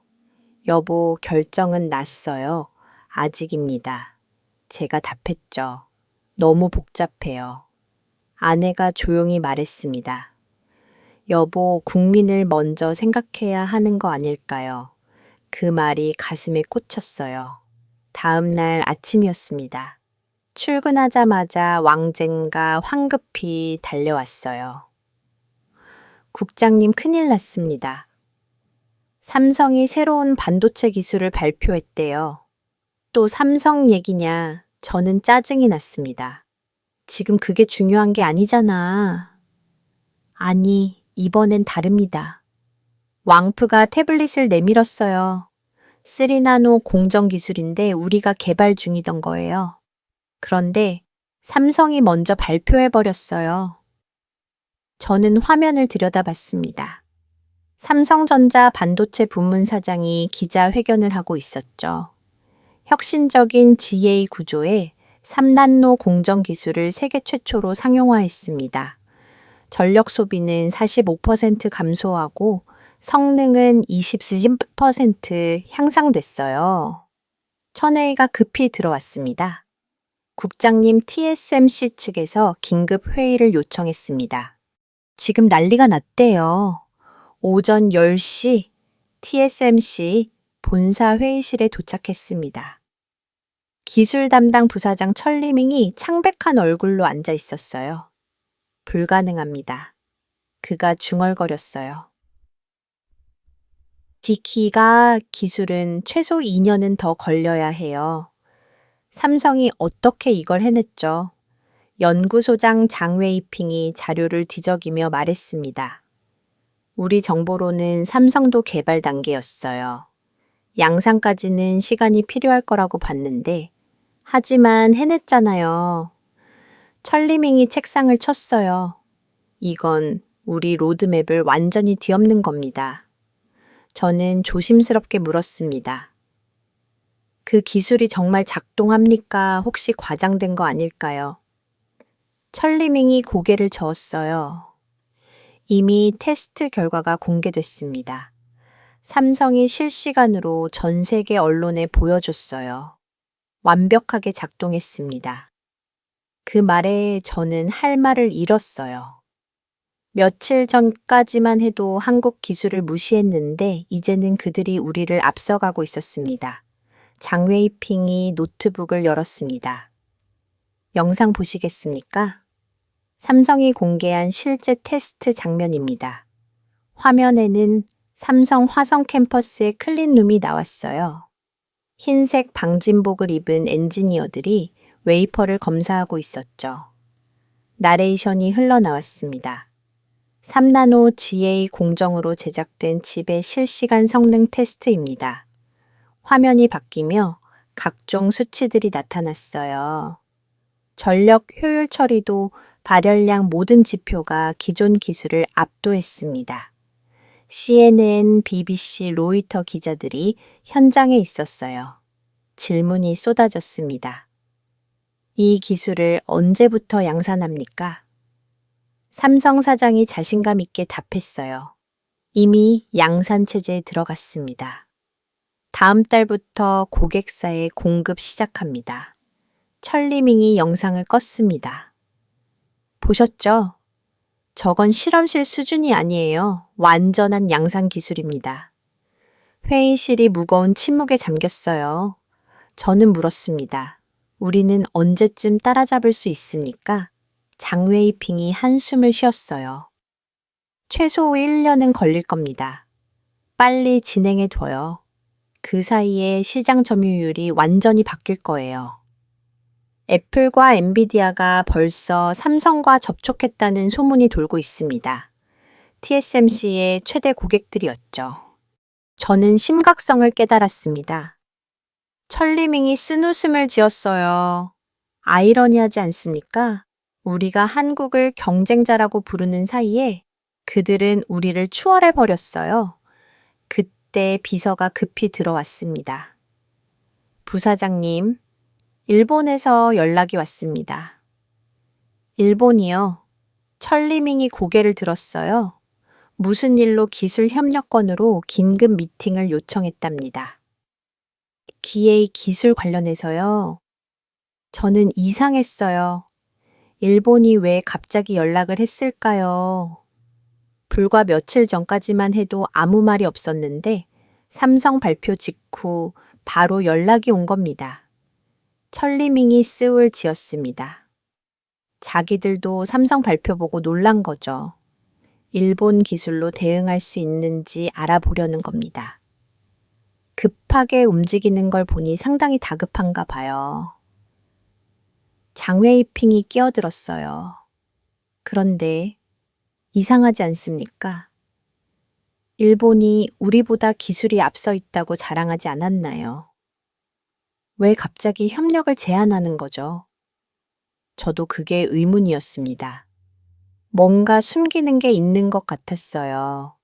여보, 결정은 났어요. 아직입니다. 제가 답했죠. 너무 복잡해요. 아내가 조용히 말했습니다. 여보, 국민을 먼저 생각해야 하는 거 아닐까요? 그 말이 가슴에 꽂혔어요. 다음 날 아침이었습니다. 출근하자마자 왕젠가 황급히 달려왔어요. 국장님, 큰일 났습니다. 삼성이 새로운 반도체 기술을 발표했대요. 또 삼성 얘기냐? 저는 짜증이 났습니다. 지금 그게 중요한 게 아니잖아. 아니, 이번엔 다릅니다. 왕프가 태블릿을 내밀었어요. 3나노 공정 기술인데 우리가 개발 중이던 거예요. 그런데 삼성이 먼저 발표해버렸어요. 저는 화면을 들여다봤습니다. 삼성전자 반도체 부문 사장이 기자회견을 하고 있었죠. 혁신적인 GA 구조에 3나노 공정 기술을 세계 최초로 상용화했습니다. 전력 소비는 45% 감소하고 성능은 20% 향상됐어요. 천회의가 급히 들어왔습니다. 국장님, TSMC 측에서 긴급 회의를 요청했습니다. 지금 난리가 났대요. 오전 10시 TSMC 본사 회의실에 도착했습니다. 기술 담당 부사장 천리밍이 창백한 얼굴로 앉아 있었어요. 불가능합니다. 그가 중얼거렸어요. 디키가 기술은 최소 2년은 더 걸려야 해요. 삼성이 어떻게 이걸 해냈죠? 연구소장 장웨이핑이 자료를 뒤적이며 말했습니다. 우리 정보로는 삼성도 개발 단계였어요. 양산까지는 시간이 필요할 거라고 봤는데, 하지만 해냈잖아요. 천리밍이 책상을 쳤어요. 이건 우리 로드맵을 완전히 뒤엎는 겁니다. 저는 조심스럽게 물었습니다. 그 기술이 정말 작동합니까? 혹시 과장된 거 아닐까요? 천리밍이 고개를 저었어요. 이미 테스트 결과가 공개됐습니다. 삼성이 실시간으로 전 세계 언론에 보여줬어요. 완벽하게 작동했습니다. 그 말에 저는 할 말을 잃었어요. 며칠 전까지만 해도 한국 기술을 무시했는데 이제는 그들이 우리를 앞서가고 있었습니다. 장웨이핑이 노트북을 열었습니다. 영상 보시겠습니까? 삼성이 공개한 실제 테스트 장면입니다. 화면에는 삼성 화성 캠퍼스의 클린룸이 나왔어요. 흰색 방진복을 입은 엔지니어들이 웨이퍼를 검사하고 있었죠. 나레이션이 흘러나왔습니다. 3나노 GA 공정으로 제작된 칩의 실시간 성능 테스트입니다. 화면이 바뀌며 각종 수치들이 나타났어요. 전력 효율 처리도 발열량 모든 지표가 기존 기술을 압도했습니다. CNN, BBC, 로이터 기자들이 현장에 있었어요. 질문이 쏟아졌습니다. 이 기술을 언제부터 양산합니까? 삼성 사장이 자신감 있게 답했어요. 이미 양산 체제에 들어갔습니다. 다음 달부터 고객사에 공급 시작합니다. 천리밍이 영상을 껐습니다. 보셨죠? 저건 실험실 수준이 아니에요. 완전한 양산 기술입니다. 회의실이 무거운 침묵에 잠겼어요. 저는 물었습니다. 우리는 언제쯤 따라잡을 수 있습니까? 장웨이핑이 한숨을 쉬었어요. 최소 1년은 걸릴 겁니다. 빨리 진행해둬요. 그 사이에 시장 점유율이 완전히 바뀔 거예요. 애플과 엔비디아가 벌써 삼성과 접촉했다는 소문이 돌고 있습니다. TSMC의 최대 고객들이었죠. 저는 심각성을 깨달았습니다. 천리밍이 쓴웃음을 지었어요. 아이러니하지 않습니까? 우리가 한국을 경쟁자라고 부르는 사이에 그들은 우리를 추월해버렸어요. 그때 비서가 급히 들어왔습니다. 부사장님, 일본에서 연락이 왔습니다. 일본이요. 천리밍이 고개를 들었어요. 무슨 일로 기술 협력권으로 긴급 미팅을 요청했답니다. 기A 기술 관련해서요. 저는 이상했어요. 일본이 왜 갑자기 연락을 했을까요? 불과 며칠 전까지만 해도 아무 말이 없었는데 삼성 발표 직후 바로 연락이 온 겁니다. 천리밍이 쓰울 지었습니다. 자기들도 삼성 발표 보고 놀란 거죠. 일본 기술로 대응할 수 있는지 알아보려는 겁니다. 급하게 움직이는 걸 보니 상당히 다급한가 봐요. 장웨이핑이 끼어들었어요. 그런데 이상하지 않습니까? 일본이 우리보다 기술이 앞서 있다고 자랑하지 않았나요? 왜 갑자기 협력을 제안하는 거죠? 저도 그게 의문이었습니다. 뭔가 숨기는 게 있는 것 같았어요.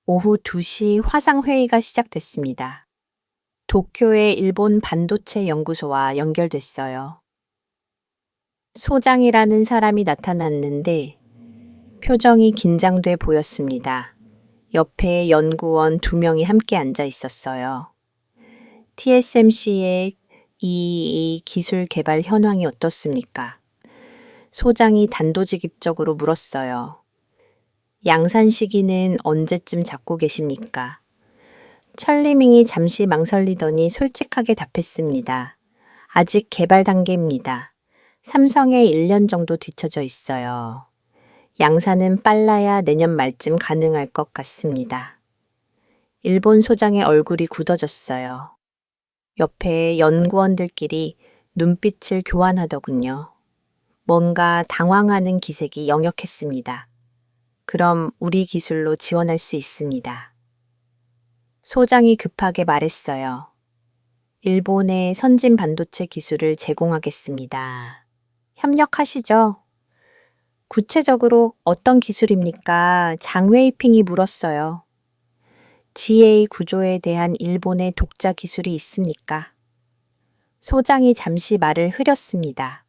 오후 2시 화상회의가 시작됐습니다. 도쿄의 일본 반도체 연구소와 연결됐어요. 소장이라는 사람이 나타났는데 표정이 긴장돼 보였습니다. 옆에 연구원 2명이 함께 앉아 있었어요. TSMC의 이 기술 개발 현황이 어떻습니까? 소장이 단도직입적으로 물었어요. 양산 시기는 언제쯤 잡고 계십니까? 천리밍이 잠시 망설이더니 솔직하게 답했습니다. 아직 개발 단계입니다. 삼성에 1년 정도 뒤처져 있어요. 양산은 빨라야 내년 말쯤 가능할 것 같습니다. 일본 소장의 얼굴이 굳어졌어요. 옆에 연구원들끼리 눈빛을 교환하더군요. 뭔가 당황하는 기색이 역력했습니다. 그럼 우리 기술로 지원할 수 있습니다. 소장이 급하게 말했어요. 일본의 선진 반도체 기술을 제공하겠습니다. 협력하시죠? 구체적으로 어떤 기술입니까? 장웨이핑이 물었어요. GA 구조에 대한 일본의 독자 기술이 있습니까? 소장이 잠시 말을 흐렸습니다.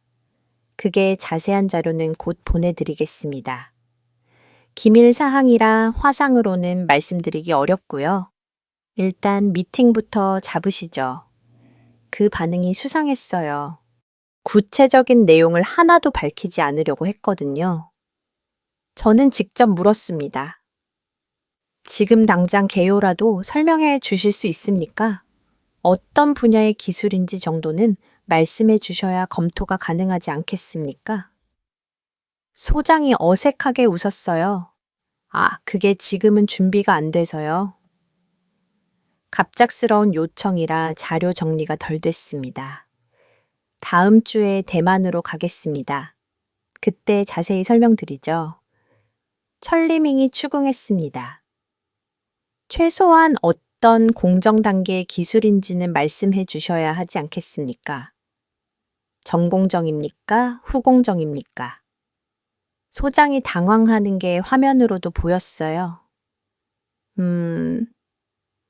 그게 자세한 자료는 곧 보내드리겠습니다. 기밀 사항이라 화상으로는 말씀드리기 어렵고요. 일단 미팅부터 잡으시죠. 그 반응이 수상했어요. 구체적인 내용을 하나도 밝히지 않으려고 했거든요. 저는 직접 물었습니다. 지금 당장 개요라도 설명해 주실 수 있습니까? 어떤 분야의 기술인지 정도는 말씀해 주셔야 검토가 가능하지 않겠습니까? 소장이 어색하게 웃었어요. 그게 지금은 준비가 안 돼서요. 갑작스러운 요청이라 자료 정리가 덜 됐습니다. 다음 주에 대만으로 가겠습니다. 그때 자세히 설명드리죠. 천리밍이 추궁했습니다. 최소한 어떤 공정 단계의 기술인지는 말씀해 주셔야 하지 않겠습니까? 전공정입니까? 후공정입니까? 소장이 당황하는 게 화면으로도 보였어요.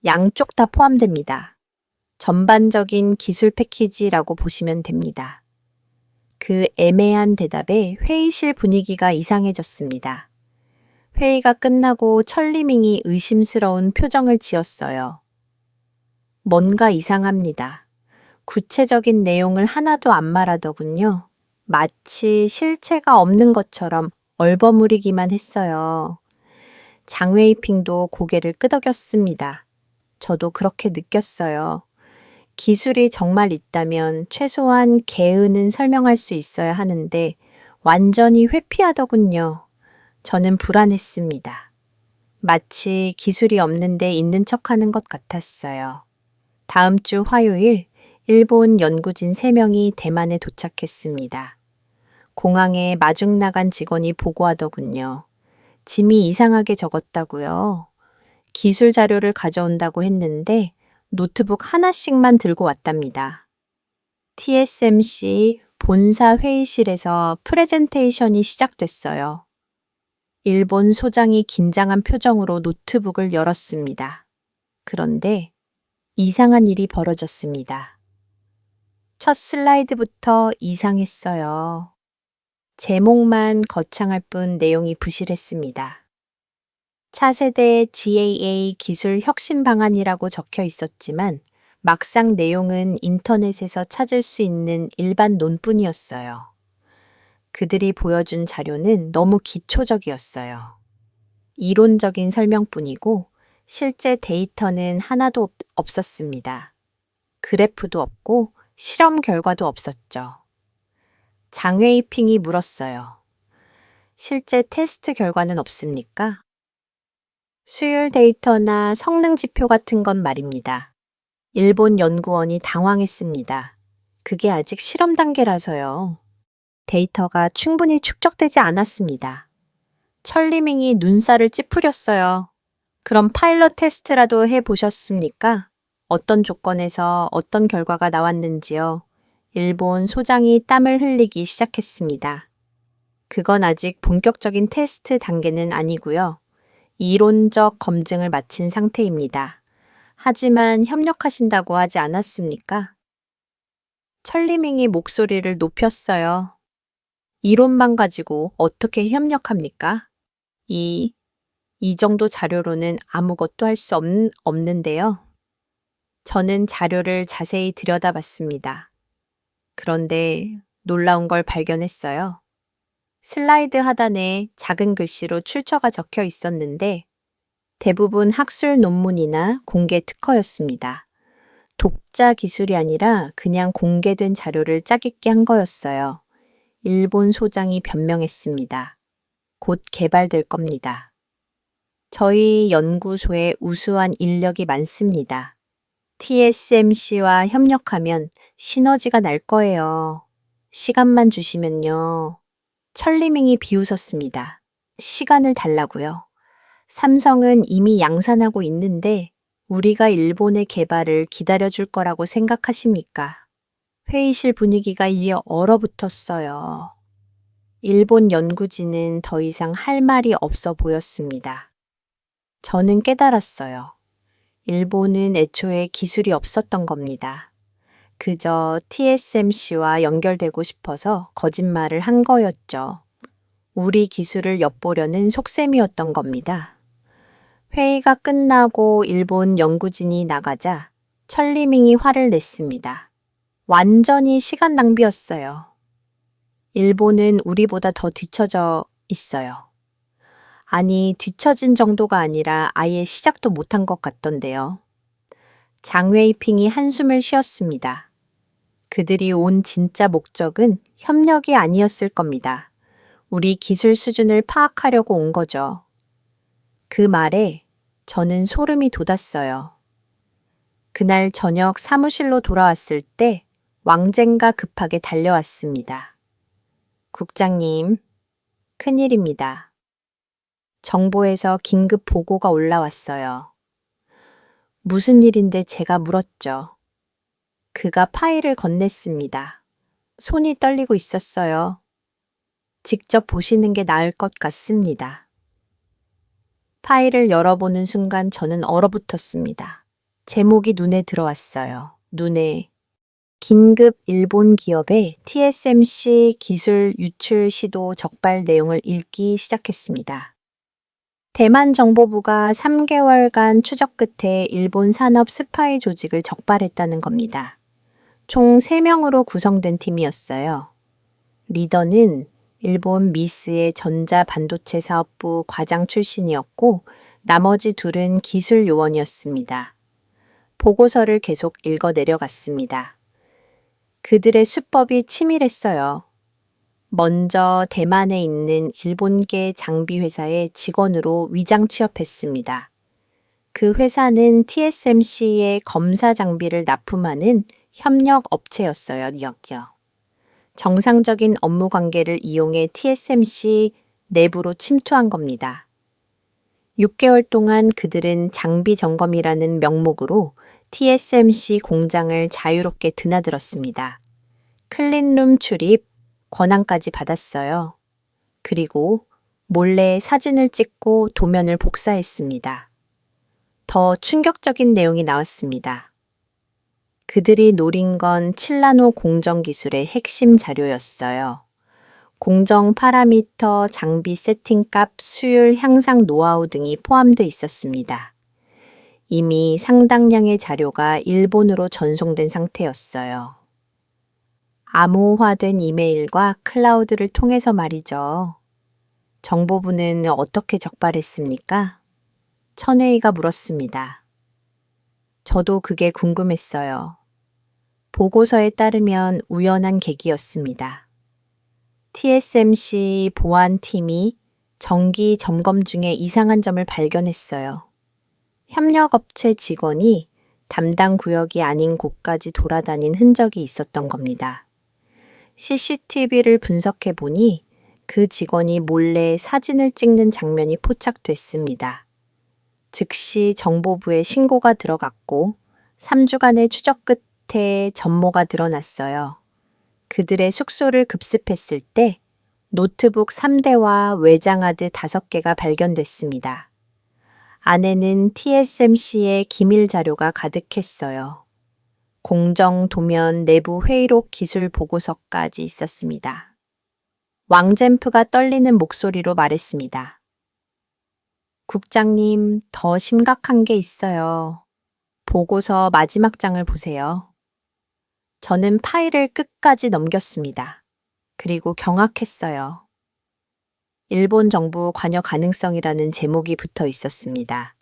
양쪽 다 포함됩니다. 전반적인 기술 패키지라고 보시면 됩니다. 그 애매한 대답에 회의실 분위기가 이상해졌습니다. 회의가 끝나고 천리밍이 의심스러운 표정을 지었어요. 뭔가 이상합니다. 구체적인 내용을 하나도 안 말하더군요. 마치 실체가 없는 것처럼 얼버무리기만 했어요. 장웨이핑도 고개를 끄덕였습니다. 저도 그렇게 느꼈어요. 기술이 정말 있다면 최소한 개은은 설명할 수 있어야 하는데 완전히 회피하더군요. 저는 불안했습니다. 마치 기술이 없는데 있는 척하는 것 같았어요. 다음 주 화요일 일본 연구진 3명이 대만에 도착했습니다. 공항에 마중 나간 직원이 보고하더군요. 짐이 이상하게 적었다고요. 기술 자료를 가져온다고 했는데 노트북 하나씩만 들고 왔답니다. TSMC 본사 회의실에서 프레젠테이션이 시작됐어요. 일본 소장이 긴장한 표정으로 노트북을 열었습니다. 그런데 이상한 일이 벌어졌습니다. 첫 슬라이드부터 이상했어요. 제목만 거창할 뿐 내용이 부실했습니다. 차세대 GAA 기술 혁신 방안이라고 적혀 있었지만 막상 내용은 인터넷에서 찾을 수 있는 일반 논뿐이었어요. 그들이 보여준 자료는 너무 기초적이었어요. 이론적인 설명뿐이고 실제 데이터는 하나도 없었습니다. 그래프도 없고 실험 결과도 없었죠. 장웨이핑이 물었어요. 실제 테스트 결과는 없습니까? 수율 데이터나 성능 지표 같은 건 말입니다. 일본 연구원이 당황했습니다. 그게 아직 실험 단계라서요. 데이터가 충분히 축적되지 않았습니다. 천리밍이 눈살을 찌푸렸어요. 그럼 파일럿 테스트라도 해보셨습니까? 어떤 조건에서 어떤 결과가 나왔는지요? 일본 소장이 땀을 흘리기 시작했습니다. 그건 아직 본격적인 테스트 단계는 아니고요. 이론적 검증을 마친 상태입니다. 하지만 협력하신다고 하지 않았습니까? 천리밍이 목소리를 높였어요. 이론만 가지고 어떻게 협력합니까? 이 정도 자료로는 아무것도 할 수 없는데요. 저는 자료를 자세히 들여다봤습니다. 그런데 놀라운 걸 발견했어요. 슬라이드 하단에 작은 글씨로 출처가 적혀 있었는데 대부분 학술 논문이나 공개 특허였습니다. 독자 기술이 아니라 그냥 공개된 자료를 짜깁기 한 거였어요. 일본 소장이 변명했습니다. 곧 개발될 겁니다. 저희 연구소에 우수한 인력이 많습니다. TSMC와 협력하면 시너지가 날 거예요. 시간만 주시면요. 천리밍이 비웃었습니다. 시간을 달라고요. 삼성은 이미 양산하고 있는데 우리가 일본의 개발을 기다려줄 거라고 생각하십니까? 회의실 분위기가 이제 얼어붙었어요. 일본 연구진은 더 이상 할 말이 없어 보였습니다. 저는 깨달았어요. 일본은 애초에 기술이 없었던 겁니다. 그저 TSMC와 연결되고 싶어서 거짓말을 한 거였죠. 우리 기술을 엿보려는 속셈이었던 겁니다. 회의가 끝나고 일본 연구진이 나가자 천리밍이 화를 냈습니다. 완전히 시간 낭비였어요. 일본은 우리보다 더 뒤처져 있어요. 아니, 뒤처진 정도가 아니라 아예 시작도 못한 것 같던데요. 장 웨이핑이 한숨을 쉬었습니다. 그들이 온 진짜 목적은 협력이 아니었을 겁니다. 우리 기술 수준을 파악하려고 온 거죠. 그 말에 저는 소름이 돋았어요. 그날 저녁 사무실로 돌아왔을 때 왕젠가 급하게 달려왔습니다. 국장님, 큰일입니다. 정보에서 긴급 보고가 올라왔어요. 무슨 일인데 제가 물었죠. 그가 파일을 건넸습니다. 손이 떨리고 있었어요. 직접 보시는 게 나을 것 같습니다. 파일을 열어보는 순간 저는 얼어붙었습니다. 제목이 눈에 들어왔어요. 눈에 긴급 일본 기업의 TSMC 기술 유출 시도 적발 내용을 읽기 시작했습니다. 대만 정보부가 3개월간 추적 끝에 일본 산업 스파이 조직을 적발했다는 겁니다. 총 3명으로 구성된 팀이었어요. 리더는 일본 미스의 전자반도체 사업부 과장 출신이었고 나머지 둘은 기술 요원이었습니다. 보고서를 계속 읽어 내려갔습니다. 그들의 수법이 치밀했어요. 먼저 대만에 있는 일본계 장비 회사의 직원으로 위장 취업했습니다. 그 회사는 TSMC의 검사 장비를 납품하는 협력 업체였어요. 정상적인 업무 관계를 이용해 TSMC 내부로 침투한 겁니다. 6개월 동안 그들은 장비 점검이라는 명목으로 TSMC 공장을 자유롭게 드나들었습니다. 클린룸 출입, 권한까지 받았어요. 그리고 몰래 사진을 찍고 도면을 복사했습니다. 더 충격적인 내용이 나왔습니다. 그들이 노린 건 7나노 공정 기술의 핵심 자료였어요. 공정 파라미터, 장비 세팅값, 수율 향상 노하우 등이 포함되어 있었습니다. 이미 상당량의 자료가 일본으로 전송된 상태였어요. 암호화된 이메일과 클라우드를 통해서 말이죠. 정보부는 어떻게 적발했습니까? 천회의가 물었습니다. 저도 그게 궁금했어요. 보고서에 따르면 우연한 계기였습니다. TSMC 보안팀이 정기 점검 중에 이상한 점을 발견했어요. 협력업체 직원이 담당 구역이 아닌 곳까지 돌아다닌 흔적이 있었던 겁니다. CCTV를 분석해 보니 그 직원이 몰래 사진을 찍는 장면이 포착됐습니다. 즉시 정보부에 신고가 들어갔고 3주간의 추적 끝에 전모가 드러났어요. 그들의 숙소를 급습했을 때 노트북 3대와 외장하드 5개가 발견됐습니다. 안에는 TSMC의 기밀 자료가 가득했어요. 공정 도면 내부 회의록 기술 보고서까지 있었습니다. 왕젠프가 떨리는 목소리로 말했습니다. 국장님, 더 심각한 게 있어요. 보고서 마지막 장을 보세요. 저는 파일을 끝까지 넘겼습니다. 그리고 경악했어요. 일본 정부 관여 가능성이라는 제목이 붙어 있었습니다.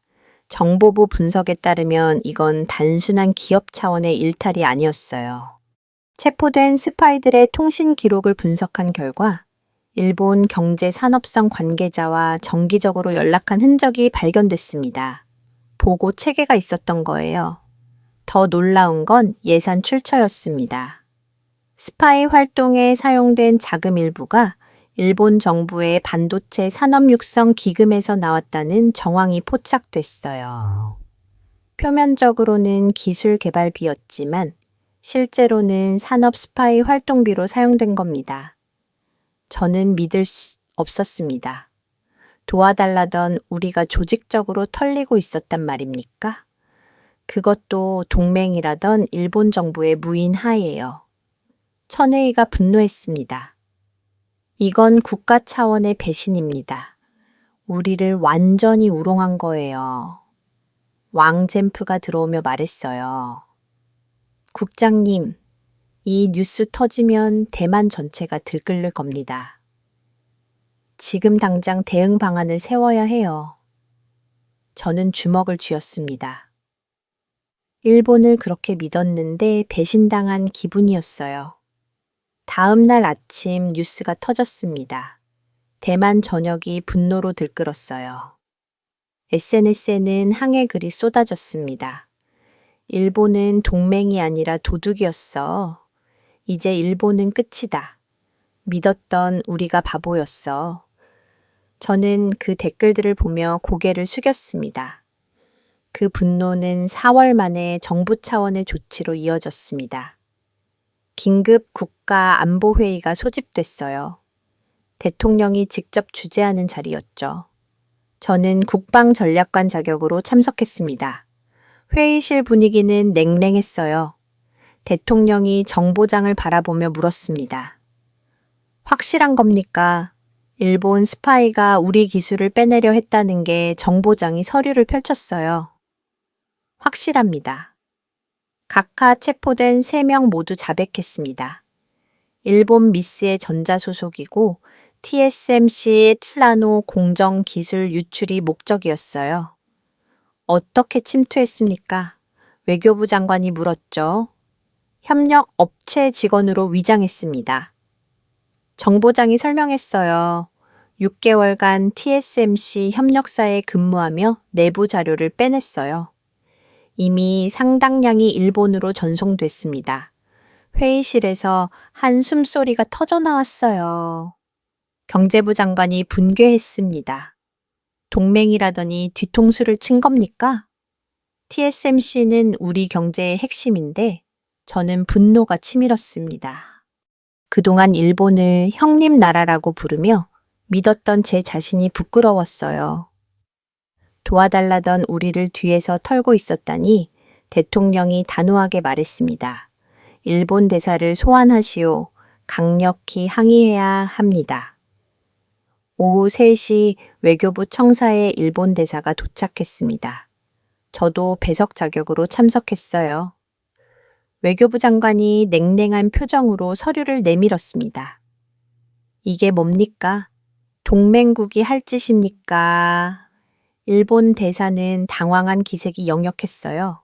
정보부 분석에 따르면 이건 단순한 기업 차원의 일탈이 아니었어요. 체포된 스파이들의 통신 기록을 분석한 결과 일본 경제산업성 관계자와 정기적으로 연락한 흔적이 발견됐습니다. 보고 체계가 있었던 거예요. 더 놀라운 건 예산 출처였습니다. 스파이 활동에 사용된 자금 일부가 일본 정부의 반도체 산업 육성 기금에서 나왔다는 정황이 포착됐어요. 표면적으로는 기술 개발비였지만 실제로는 산업 스파이 활동비로 사용된 겁니다. 저는 믿을 수 없었습니다. 도와달라던 우리가 조직적으로 털리고 있었단 말입니까? 그것도 동맹이라던 일본 정부의 무인 하에요. 천회의가 분노했습니다. 이건 국가 차원의 배신입니다. 우리를 완전히 우롱한 거예요. 왕젠프가 들어오며 말했어요. 국장님, 이 뉴스 터지면 대만 전체가 들끓을 겁니다. 지금 당장 대응 방안을 세워야 해요. 저는 주먹을 쥐었습니다. 일본을 그렇게 믿었는데 배신당한 기분이었어요. 다음 날 아침 뉴스가 터졌습니다. 대만 전역이 분노로 들끓었어요. SNS에는 항해 글이 쏟아졌습니다. 일본은 동맹이 아니라 도둑이었어. 이제 일본은 끝이다. 믿었던 우리가 바보였어. 저는 그 댓글들을 보며 고개를 숙였습니다. 그 분노는 4월 만에 정부 차원의 조치로 이어졌습니다. 긴급 국가안보회의가 소집됐어요. 대통령이 직접 주재하는 자리였죠. 저는 국방전략관 자격으로 참석했습니다. 회의실 분위기는 냉랭했어요. 대통령이 정보장을 바라보며 물었습니다. 확실한 겁니까? 일본 스파이가 우리 기술을 빼내려 했다는 게 정보장이 서류를 펼쳤어요. 확실합니다. 각하 체포된 3명 모두 자백했습니다. 일본 미스의 전자 소속이고 TSMC 틸라노 공정 기술 유출이 목적이었어요. 어떻게 침투했습니까? 외교부 장관이 물었죠. 협력 업체 직원으로 위장했습니다. 정보장이 설명했어요. 6개월간 TSMC 협력사에 근무하며 내부 자료를 빼냈어요. 이미 상당량이 일본으로 전송됐습니다. 회의실에서 한 숨소리가 터져나왔어요. 경제부 장관이 분개했습니다. 동맹이라더니 뒤통수를 친 겁니까? TSMC는 우리 경제의 핵심인데 저는 분노가 치밀었습니다. 그동안 일본을 형님 나라라고 부르며 믿었던 제 자신이 부끄러웠어요. 도와달라던 우리를 뒤에서 털고 있었다니 대통령이 단호하게 말했습니다. 일본 대사를 소환하시오. 강력히 항의해야 합니다. 오후 3시 외교부 청사에 일본 대사가 도착했습니다. 저도 배석 자격으로 참석했어요. 외교부 장관이 냉랭한 표정으로 서류를 내밀었습니다. 이게 뭡니까? 동맹국이 할 짓입니까? 일본 대사는 당황한 기색이 역력했어요.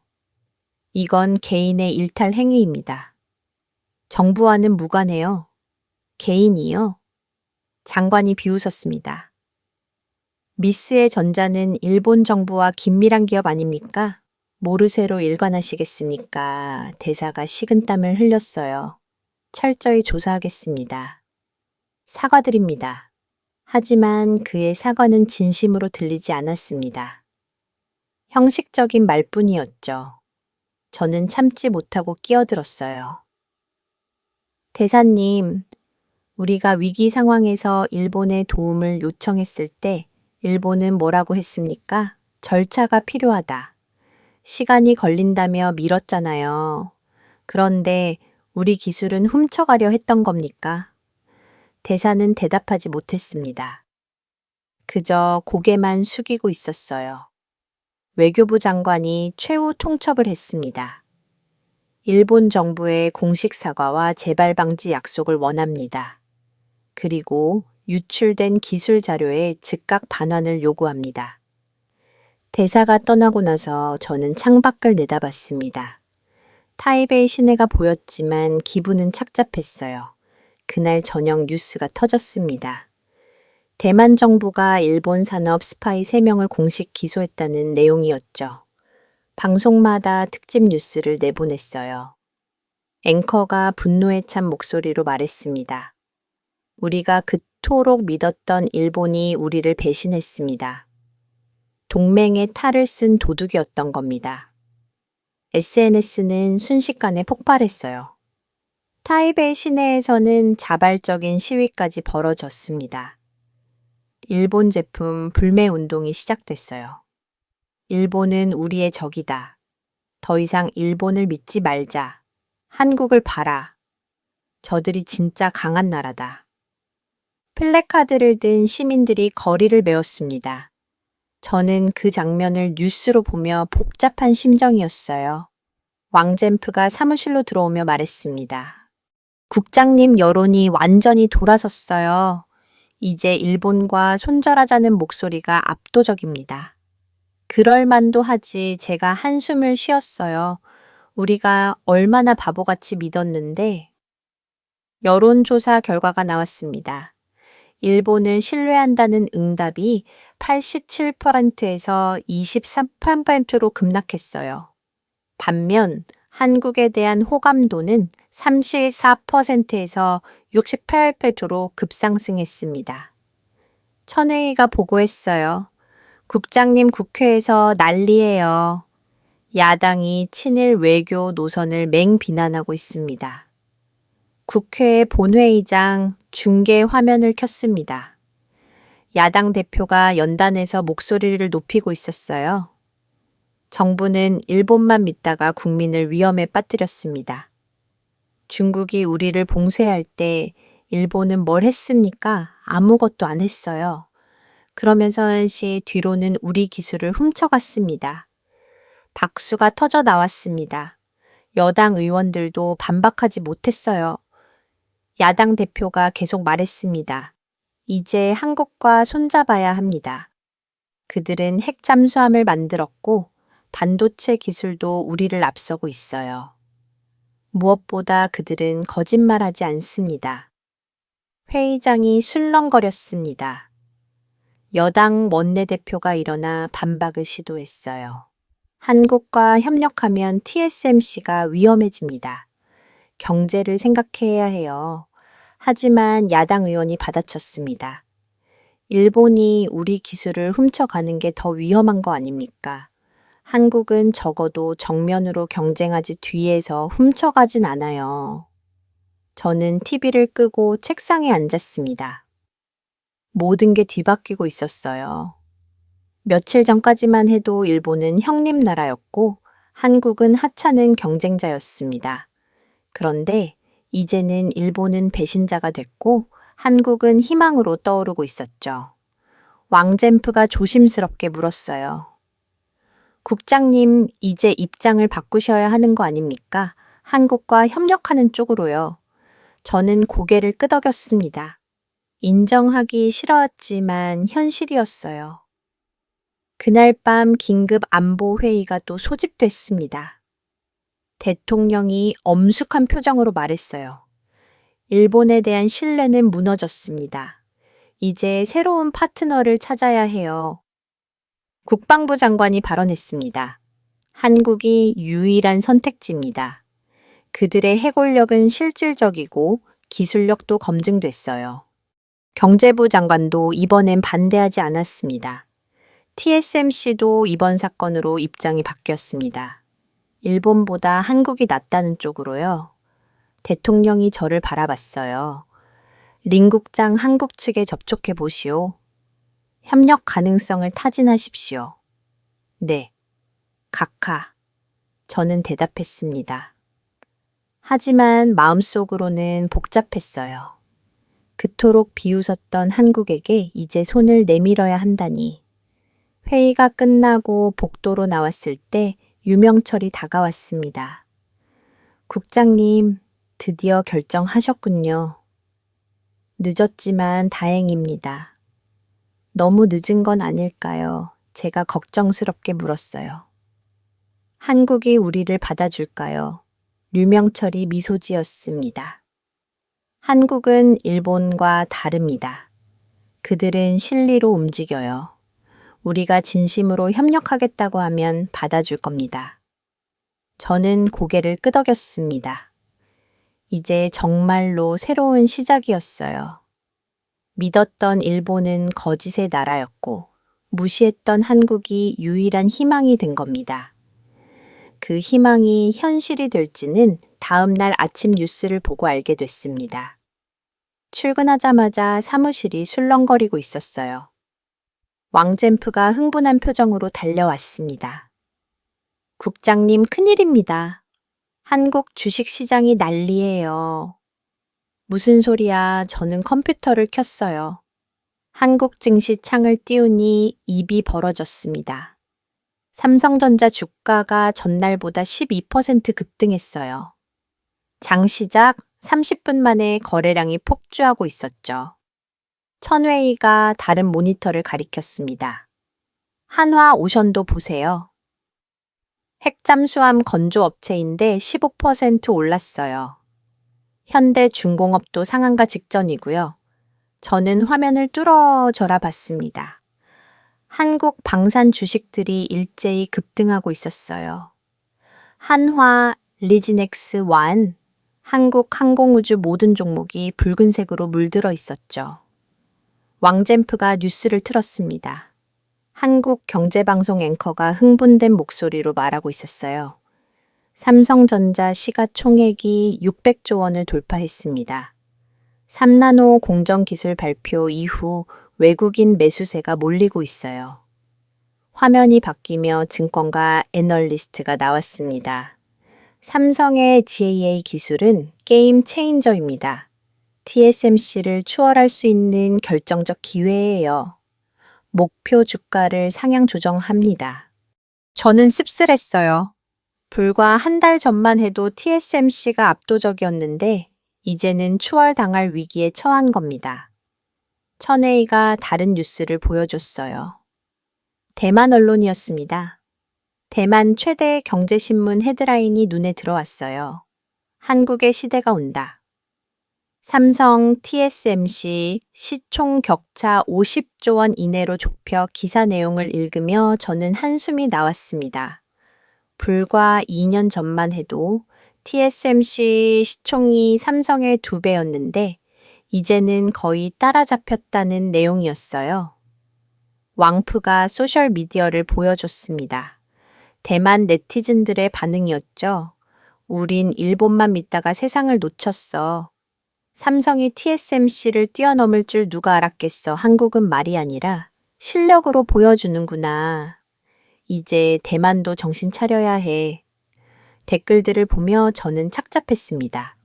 이건 개인의 일탈 행위입니다. 정부와는 무관해요. 개인이요? 장관이 비웃었습니다. 미스의 전자는 일본 정부와 긴밀한 기업 아닙니까? 모르쇠로 일관하시겠습니까? 대사가 식은땀을 흘렸어요. 철저히 조사하겠습니다. 사과드립니다. 하지만 그의 사과는 진심으로 들리지 않았습니다. 형식적인 말뿐이었죠. 저는 참지 못하고 끼어들었어요. 대사님, 우리가 위기 상황에서 일본의 도움을 요청했을 때 일본은 뭐라고 했습니까? 절차가 필요하다. 시간이 걸린다며 미뤘잖아요. 그런데 우리 기술은 훔쳐가려 했던 겁니까? 대사는 대답하지 못했습니다. 그저 고개만 숙이고 있었어요. 외교부 장관이 최후 통첩을 했습니다. 일본 정부의 공식 사과와 재발 방지 약속을 원합니다. 그리고 유출된 기술 자료에 즉각 반환을 요구합니다. 대사가 떠나고 나서 저는 창밖을 내다봤습니다. 타이베이 시내가 보였지만 기분은 착잡했어요. 그날 저녁 뉴스가 터졌습니다. 대만 정부가 일본 산업 스파이 3명을 공식 기소했다는 내용이었죠. 방송마다 특집 뉴스를 내보냈어요. 앵커가 분노에 찬 목소리로 말했습니다. 우리가 그토록 믿었던 일본이 우리를 배신했습니다. 동맹의 탈을 쓴 도둑이었던 겁니다. SNS는 순식간에 폭발했어요. 타이베이 시내에서는 자발적인 시위까지 벌어졌습니다. 일본 제품 불매 운동이 시작됐어요. 일본은 우리의 적이다. 더 이상 일본을 믿지 말자. 한국을 봐라. 저들이 진짜 강한 나라다. 플래카드를 든 시민들이 거리를 메웠습니다. 저는 그 장면을 뉴스로 보며 복잡한 심정이었어요. 왕젠프가 사무실로 들어오며 말했습니다. 국장님, 여론이 완전히 돌아섰어요. 이제 일본과 손절하자는 목소리가 압도적입니다. 그럴 만도 하지. 제가 한숨을 쉬었어요. 우리가 얼마나 바보같이 믿었는데. 여론조사 결과가 나왔습니다. 일본을 신뢰한다는 응답이 87%에서 23%로 급락했어요. 반면 한국에 대한 호감도는 34%에서 68%로 급상승했습니다. 천회의가 보고했어요. 국장님, 국회에서 난리예요. 야당이 친일 외교 노선을 맹비난하고 있습니다. 국회 본회의장 중계 화면을 켰습니다. 야당 대표가 연단에서 목소리를 높이고 있었어요. 정부는 일본만 믿다가 국민을 위험에 빠뜨렸습니다. 중국이 우리를 봉쇄할 때 일본은 뭘 했습니까? 아무것도 안 했어요. 그러면서 뒤로는 우리 기술을 훔쳐갔습니다. 박수가 터져 나왔습니다. 여당 의원들도 반박하지 못했어요. 야당 대표가 계속 말했습니다. 이제 한국과 손잡아야 합니다. 그들은 핵 잠수함을 만들었고 반도체 기술도 우리를 앞서고 있어요. 무엇보다 그들은 거짓말하지 않습니다. 회의장이 술렁거렸습니다. 여당 원내대표가 일어나 반박을 시도했어요. 한국과 협력하면 TSMC가 위험해집니다. 경제를 생각해야 해요. 하지만 야당 의원이 받아쳤습니다. 일본이 우리 기술을 훔쳐가는 게 더 위험한 거 아닙니까? 한국은 적어도 정면으로 경쟁하지 뒤에서 훔쳐가진 않아요. 저는 TV를 끄고 책상에 앉았습니다. 모든 게 뒤바뀌고 있었어요. 며칠 전까지만 해도 일본은 형님 나라였고 한국은 하찮은 경쟁자였습니다. 그런데 이제는 일본은 배신자가 됐고 한국은 희망으로 떠오르고 있었죠. 왕젠프가 조심스럽게 물었어요. 국장님, 이제 입장을 바꾸셔야 하는 거 아닙니까? 한국과 협력하는 쪽으로요. 저는 고개를 끄덕였습니다. 인정하기 싫었지만 현실이었어요. 그날 밤 긴급 안보 회의가 또 소집됐습니다. 대통령이 엄숙한 표정으로 말했어요. 일본에 대한 신뢰는 무너졌습니다. 이제 새로운 파트너를 찾아야 해요. 국방부 장관이 발언했습니다. 한국이 유일한 선택지입니다. 그들의 해골력은 실질적이고 기술력도 검증됐어요. 경제부 장관도 이번엔 반대하지 않았습니다. TSMC도 이번 사건으로 입장이 바뀌었습니다. 일본보다 한국이 낫다는 쪽으로요. 대통령이 저를 바라봤어요. 린 국장 한국 측에 접촉해 보시오. 협력 가능성을 타진하십시오. 네, 각하. 저는 대답했습니다. 하지만 마음속으로는 복잡했어요. 그토록 비웃었던 한국에게 이제 손을 내밀어야 한다니. 회의가 끝나고 복도로 나왔을 때 유명철이 다가왔습니다. 국장님, 드디어 결정하셨군요. 늦었지만 다행입니다. 너무 늦은 건 아닐까요? 제가 걱정스럽게 물었어요. 한국이 우리를 받아줄까요? 류명철이 미소 지었습니다. 한국은 일본과 다릅니다. 그들은 실리로 움직여요. 우리가 진심으로 협력하겠다고 하면 받아줄 겁니다. 저는 고개를 끄덕였습니다. 이제 정말로 새로운 시작이었어요. 믿었던 일본은 거짓의 나라였고 무시했던 한국이 유일한 희망이 된 겁니다. 그 희망이 현실이 될지는 다음 날 아침 뉴스를 보고 알게 됐습니다. 출근하자마자 사무실이 술렁거리고 있었어요. 왕젠프가 흥분한 표정으로 달려왔습니다. 국장님, 큰일입니다. 한국 주식시장이 난리예요. 무슨 소리야? 저는 컴퓨터를 켰어요. 한국 증시 창을 띄우니 입이 벌어졌습니다. 삼성전자 주가가 전날보다 12% 급등했어요. 장 시작 30분 만에 거래량이 폭주하고 있었죠. 천웨이가 다른 모니터를 가리켰습니다. 한화 오션도 보세요. 핵잠수함 건조업체인데 15% 올랐어요. 현대중공업도 상한가 직전이고요. 저는 화면을 뚫어져라 봤습니다. 한국 방산 주식들이 일제히 급등하고 있었어요. 한화, 리지넥스, 완, 한국 항공우주 모든 종목이 붉은색으로 물들어 있었죠. 왕젠프가 뉴스를 틀었습니다. 한국 경제방송 앵커가 흥분된 목소리로 말하고 있었어요. 삼성전자 시가총액이 600조 원을 돌파했습니다. 3나노 공정기술 발표 이후 외국인 매수세가 몰리고 있어요. 화면이 바뀌며 증권가 애널리스트가 나왔습니다. 삼성의 GAA 기술은 게임 체인저입니다. TSMC를 추월할 수 있는 결정적 기회예요. 목표 주가를 상향 조정합니다. 저는 씁쓸했어요. 불과 한 달 전만 해도 TSMC가 압도적이었는데 이제는 추월당할 위기에 처한 겁니다. 천혜이가 다른 뉴스를 보여줬어요. 대만 언론이었습니다. 대만 최대 경제신문 헤드라인이 눈에 들어왔어요. 한국의 시대가 온다. 삼성, TSMC 시총 격차 50조 원 이내로 좁혀 기사 내용을 읽으며 저는 한숨이 나왔습니다. 불과 2년 전만 해도 TSMC 시총이 삼성의 2배였는데 이제는 거의 따라잡혔다는 내용이었어요. 왕프가 소셜미디어를 보여줬습니다. 대만 네티즌들의 반응이었죠. 우린 일본만 믿다가 세상을 놓쳤어. 삼성이 TSMC를 뛰어넘을 줄 누가 알았겠어. 한국은 말이 아니라 실력으로 보여주는구나. 이제 대만도 정신 차려야 해. 댓글들을 보며 저는 착잡했습니다.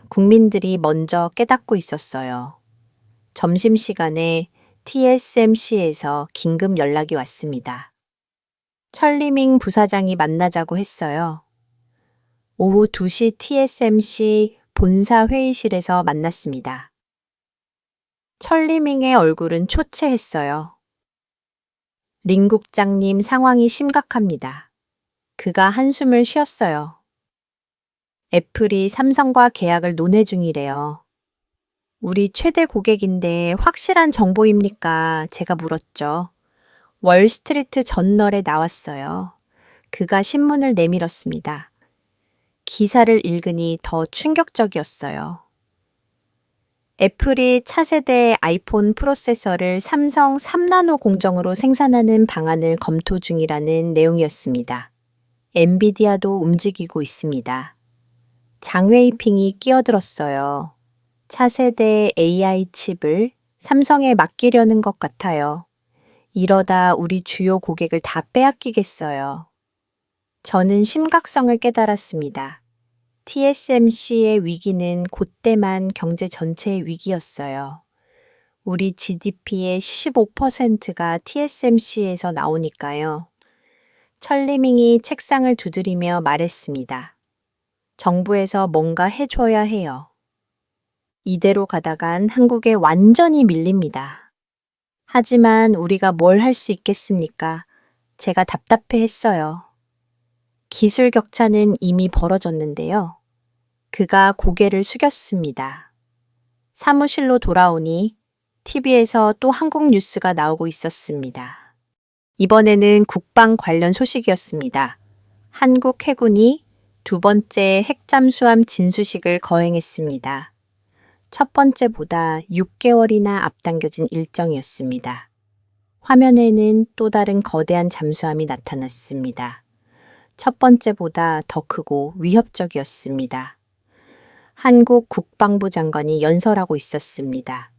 국민들이 먼저 깨닫고 있었어요. 점심시간에 TSMC에서 긴급 연락이 왔습니다. 천리밍 부사장이 만나자고 했어요. 오후 2시 TSMC 본사 회의실에서 만났습니다. 천리밍의 얼굴은 초췌했어요. 린 국장님 상황이 심각합니다. 그가 한숨을 쉬었어요. 애플이 삼성과 계약을 논의 중이래요. 우리 최대 고객인데 확실한 정보입니까? 제가 물었죠. 월스트리트 저널에 나왔어요. 그가 신문을 내밀었습니다. 기사를 읽으니 더 충격적이었어요. 애플이 차세대 아이폰 프로세서를 삼성 3나노 공정으로 생산하는 방안을 검토 중이라는 내용이었습니다. 엔비디아도 움직이고 있습니다. 장웨이핑이 끼어들었어요. 차세대 AI 칩을 삼성에 맡기려는 것 같아요. 이러다 우리 주요 고객을 다 빼앗기겠어요. 저는 심각성을 깨달았습니다. TSMC의 위기는 곧대만 경제 전체의 위기였어요. 우리 GDP의 15%가 TSMC에서 나오니까요. 천리밍이 책상을 두드리며 말했습니다. 정부에서 뭔가 해줘야 해요. 이대로 가다간 한국에 완전히 밀립니다. 하지만 우리가 뭘 할 수 있겠습니까? 제가 답답해했어요. 기술 격차는 이미 벌어졌는데요. 그가 고개를 숙였습니다. 사무실로 돌아오니 TV에서 또 한국 뉴스가 나오고 있었습니다. 이번에는 국방 관련 소식이었습니다. 한국 해군이 두 번째 핵잠수함 진수식을 거행했습니다. 첫 번째보다 6개월이나 앞당겨진 일정이었습니다. 화면에는 또 다른 거대한 잠수함이 나타났습니다. 첫 번째보다 더 크고 위협적이었습니다. 한국 국방부 장관이 연설하고 있었습니다.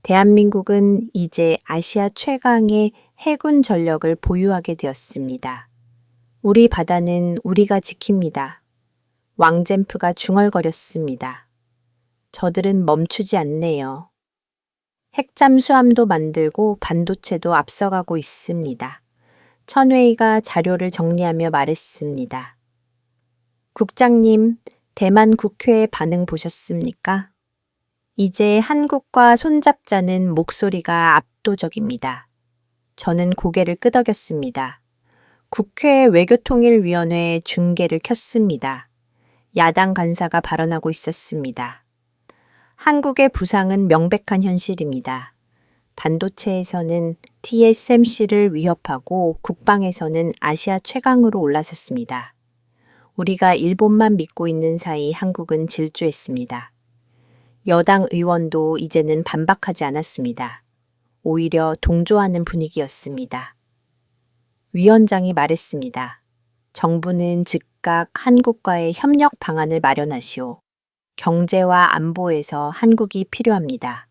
대한민국은 이제 아시아 최강의 해군 전력을 보유하게 되었습니다. 우리 바다는 우리가 지킵니다. 왕젠프가 중얼거렸습니다. 저들은 멈추지 않네요. 핵잠수함도 만들고 반도체도 앞서가고 있습니다. 천웨이가 자료를 정리하며 말했습니다. 국장님, 대만 국회의 반응 보셨습니까? 이제 한국과 손잡자는 목소리가 압도적입니다. 저는 고개를 끄덕였습니다. 국회 외교통일위원회에 중계를 켰습니다. 야당 간사가 발언하고 있었습니다. 한국의 부상은 명백한 현실입니다. 반도체에서는 TSMC를 위협하고 국방에서는 아시아 최강으로 올라섰습니다. 우리가 일본만 믿고 있는 사이 한국은 질주했습니다. 여당 의원도 이제는 반박하지 않았습니다. 오히려 동조하는 분위기였습니다. 위원장이 말했습니다. 정부는 즉각 한국과의 협력 방안을 마련하시오. 경제와 안보에서 한국이 필요합니다.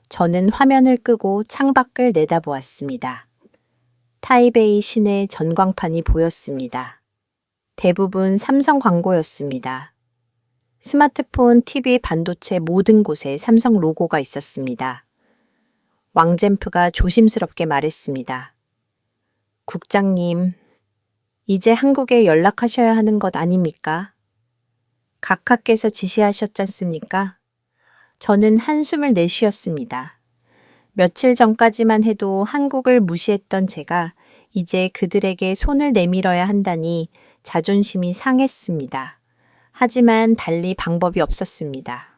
저는 화면을 끄고 창밖을 내다보았습니다. 타이베이 시내 전광판이 보였습니다. 대부분 삼성 광고였습니다. 스마트폰, TV, 반도체 모든 곳에 삼성 로고가 있었습니다. 왕젠프가 조심스럽게 말했습니다. 국장님, 이제 한국에 연락하셔야 하는 것 아닙니까? 각하께서 지시하셨지 않습니까? 저는 한숨을 내쉬었습니다. 며칠 전까지만 해도 한국을 무시했던 제가 이제 그들에게 손을 내밀어야 한다니 자존심이 상했습니다. 하지만 달리 방법이 없었습니다.